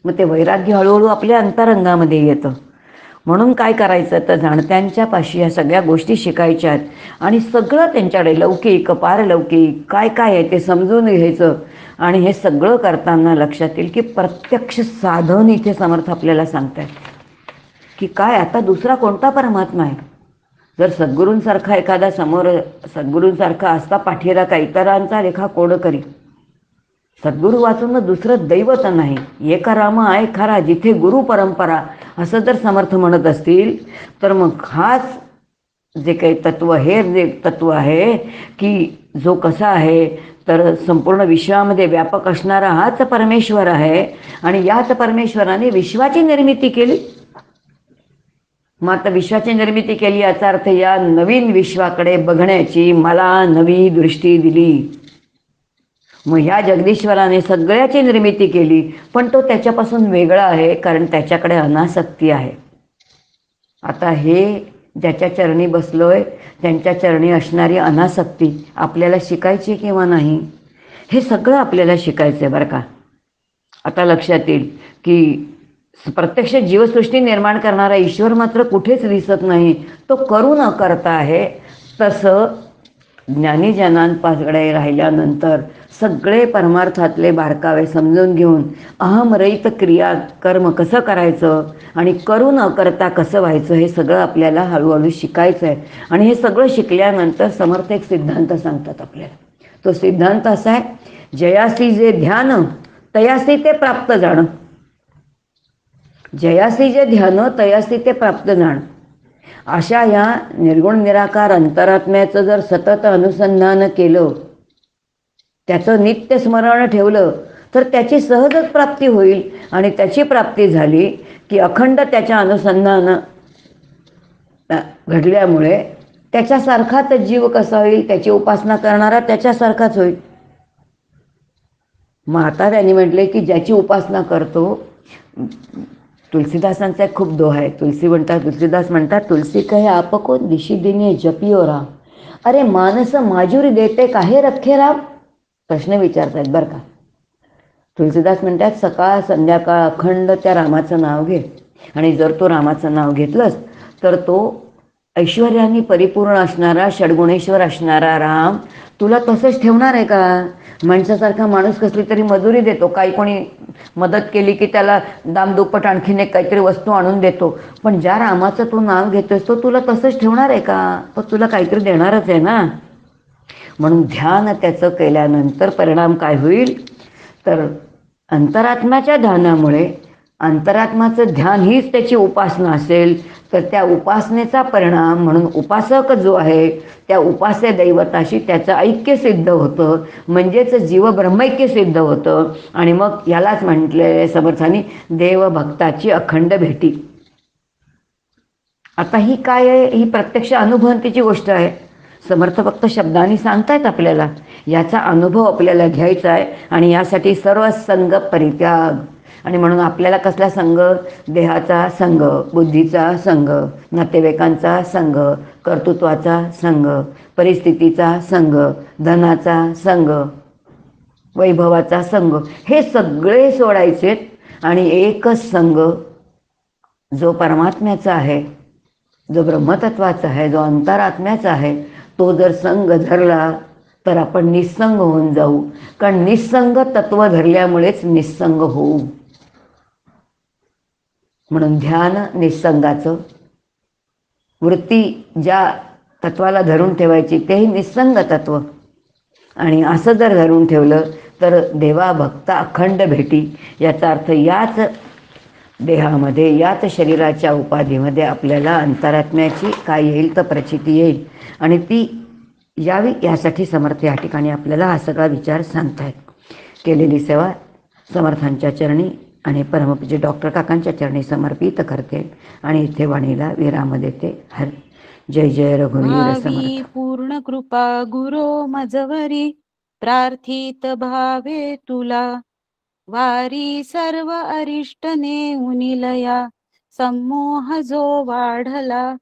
Speaker 5: मग ते वैराग्य हळूहळू आपल्या अंतरंगामध्ये येतं. म्हणून काय करायचं तर जाणत्यांच्या पाशी या सगळ्या गोष्टी शिकायच्या आहेत आणि सगळं त्यांच्याकडे लौकिक पारलौकिक काय काय आहे ते समजून घ्यायचं. आणि हे सगळं करताना लक्षात येईल की प्रत्यक्ष साधन इथे समर्थ आपल्याला सांगतात की काय आता दुसरा कोणता परमात्मा आहे. जर सद्गुरूंसारखा एखादा समोर सद्गुरूंसारखा असता पाठीराखा इतरांचा रेखा कोण करी. सद्गुरू वाचून दुसरं दैवत नाही. एक राम आहे खरा जिथे गुरु परंपरा असं जर समर्थ म्हणत असतील तर मग हाच जे काही तत्व हे जे तत्व आहे की जो कसा आहे तर संपूर्ण विश्वामध्ये व्यापक असणारा हाच परमेश्वर आहे. आणि याच परमेश्वराने विश्वाची निर्मिती केली. मग आता विश्वाची निर्मिती केली याचा अर्थ या नवीन विश्वाकडे बघण्याची मला नवी दृष्टी दिली. मग ह्या जगदीश्वराने सगळ्याची निर्मिती केली पण तो त्याच्यापासून वेगळा आहे कारण त्याच्याकडे अनासक्ती आहे. आता हे ज्याच्या चरणी बसलोय त्यांच्या चरणी असणारी अनासक्ती आपल्याला शिकायची किंवा नाही हे सगळं आपल्याला शिकायचं आहे बरं का. आता लक्षात येईल की प्रत्यक्ष जीवसृष्टी निर्माण करणारा ईश्वर मात्र कुठेच दिसत नाही. तो करू न करता आहे. तसं ज्ञानीजनांपाकडे राहिल्यानंतर सगळे परमार्थातले बारकावे समजून घेऊन अहमरहित क्रिया कर्म कसं करायचं आणि करू न करता कसं व्हायचं हे सगळं आपल्याला हळूहळू शिकायचं आहे. आणि हे सगळं शिकल्यानंतर समर्थ एक सिद्धांत सांगतात आपल्याला. तो सिद्धांत असा आहे, जयासी जे ध्यान तयासी ते प्राप्त जाणं. जयासी जे ध्यान तयासी ते प्राप्त जाणं. अशा या निर्गुण निराकार अंतरात्म्याचं जर सतत अनुसंधान केलं, त्याचं नित्य स्मरण ठेवलं तर त्याची सहजच प्राप्ती होईल. आणि त्याची प्राप्ती झाली की अखंड त्याच्या अनुसंधान घडल्यामुळे त्याच्यासारखाच जीव कसा होईल, त्याची उपासना करणारा त्याच्यासारखाच होईल. मग आता त्यांनी म्हटले की ज्याची उपासना करतो, तुलसीदासांचा एक खूप दोहा आहे. तुलसीदास म्हणतात, तुलसी कहे आपको दिशी दिने जपियो राम, अरे मानस माजुरी देते काहे रखे राम. प्रश्न विचारतायत बरं का. तुलसीदास म्हणतात, सकाळ संध्याकाळ अखंड त्या रामाचं नाव घे. आणि जर तो रामाचं नाव घेतलंस तर तो ऐश्वर्याने परिपूर्ण असणारा, षडगुणेश्वर असणारा राम तुला तसंच ठेवणार आहे का? माणसासारखा माणूस कसली तरी मजुरी देतो, काही कोणी मदत केली की त्याला दामदुप्पट आणखीन एक काहीतरी वस्तू आणून देतो. पण ज्या रामाचं तू नाव घेतोस तो तुला तसंच ठेवणार आहे का? तो तुला काहीतरी देणारच आहे ना. म्हणून ध्यान त्याचं केल्यानंतर परिणाम काय होईल तर अंतरात्म्याच्या ध्यानामुळे, अंतरात्माचं ध्यान हीच त्याची उपासना असेल तर त्या उपासनेचा परिणाम म्हणून उपासक जो आहे त्या उपास्य दैवताशी त्याचं ऐक्य सिद्ध होतं. म्हणजेच जीव ब्रह्मैक्य सिद्ध होतं. आणि मग यालाच म्हटले समर्थांनी, देवभक्ताची अखंड भेटी. आता ही काय आहे? ही प्रत्यक्ष अनुभवंतीची गोष्ट आहे. समर्थ फक्त शब्दांनी सांगतायत आपल्याला, याचा अनुभव आपल्याला घ्यायचा आहे. आणि यासाठी सर्व संग परित्याग. आणि म्हणून आपल्याला कसला संघ? देहाचा संघ, बुद्धीचा संघ, नातेवाईकांचा संघ, कर्तृत्वाचा संघ, परिस्थितीचा संघ, धनाचा संघ, वैभवाचा संघ, हे सगळे सोडायचे. आणि एकच संघ जो परमात्म्याचा आहे, जो ब्रह्मतत्वाचा आहे, जो अंतरात्म्याचा आहे, तो जर संघ धरला तर आपण निस्संग होऊन जाऊ. कारण निस्संग तत्व धरल्यामुळेच निस्संग होऊ. म्हणून ध्यान निस्संगाचं, वृत्ती ज्या तत्वाला धरून ठेवायची तेही निस्संग तत्व. आणि असं जर धरून ठेवलं तर देवा भक्ता अखंड भेटी. याचा अर्थ याच देहामध्ये, याच शरीराच्या उपाधीमध्ये आपल्याला अंतरात्म्याची काय येईल तर प्रचिती येईल. आणि ती यावी यासाठी समर्थ या ठिकाणी आपल्याला हा सगळा विचार सांगतायत. केलेली सेवा समर्थांच्या चरणी आणि परमपूज्य डॉक्टर काकांच्या चरणी समर्पित करते आणि इथे वाणीला विराम देते. हर जय जय रघुवीर समर्थ.
Speaker 1: भावी पूर्ण कृपा गुरो मजवरी, प्रार्थित भावे तुला. वारी सर्व अरिष्ट नेऊनिलया, संमोह जो वाढला.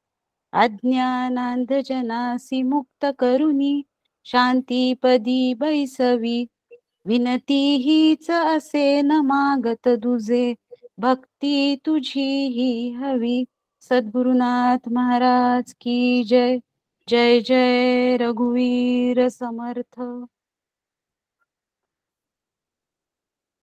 Speaker 1: अज्ञानांधजनासी मुक्त करुनी, शांतीपदी बैसवी. विनती हीच असे न मागत दुजे, भक्ती तुझी ही हवी. सद्गुरुनाथ महाराज की जय. जय जय रघुवीर समर्थ.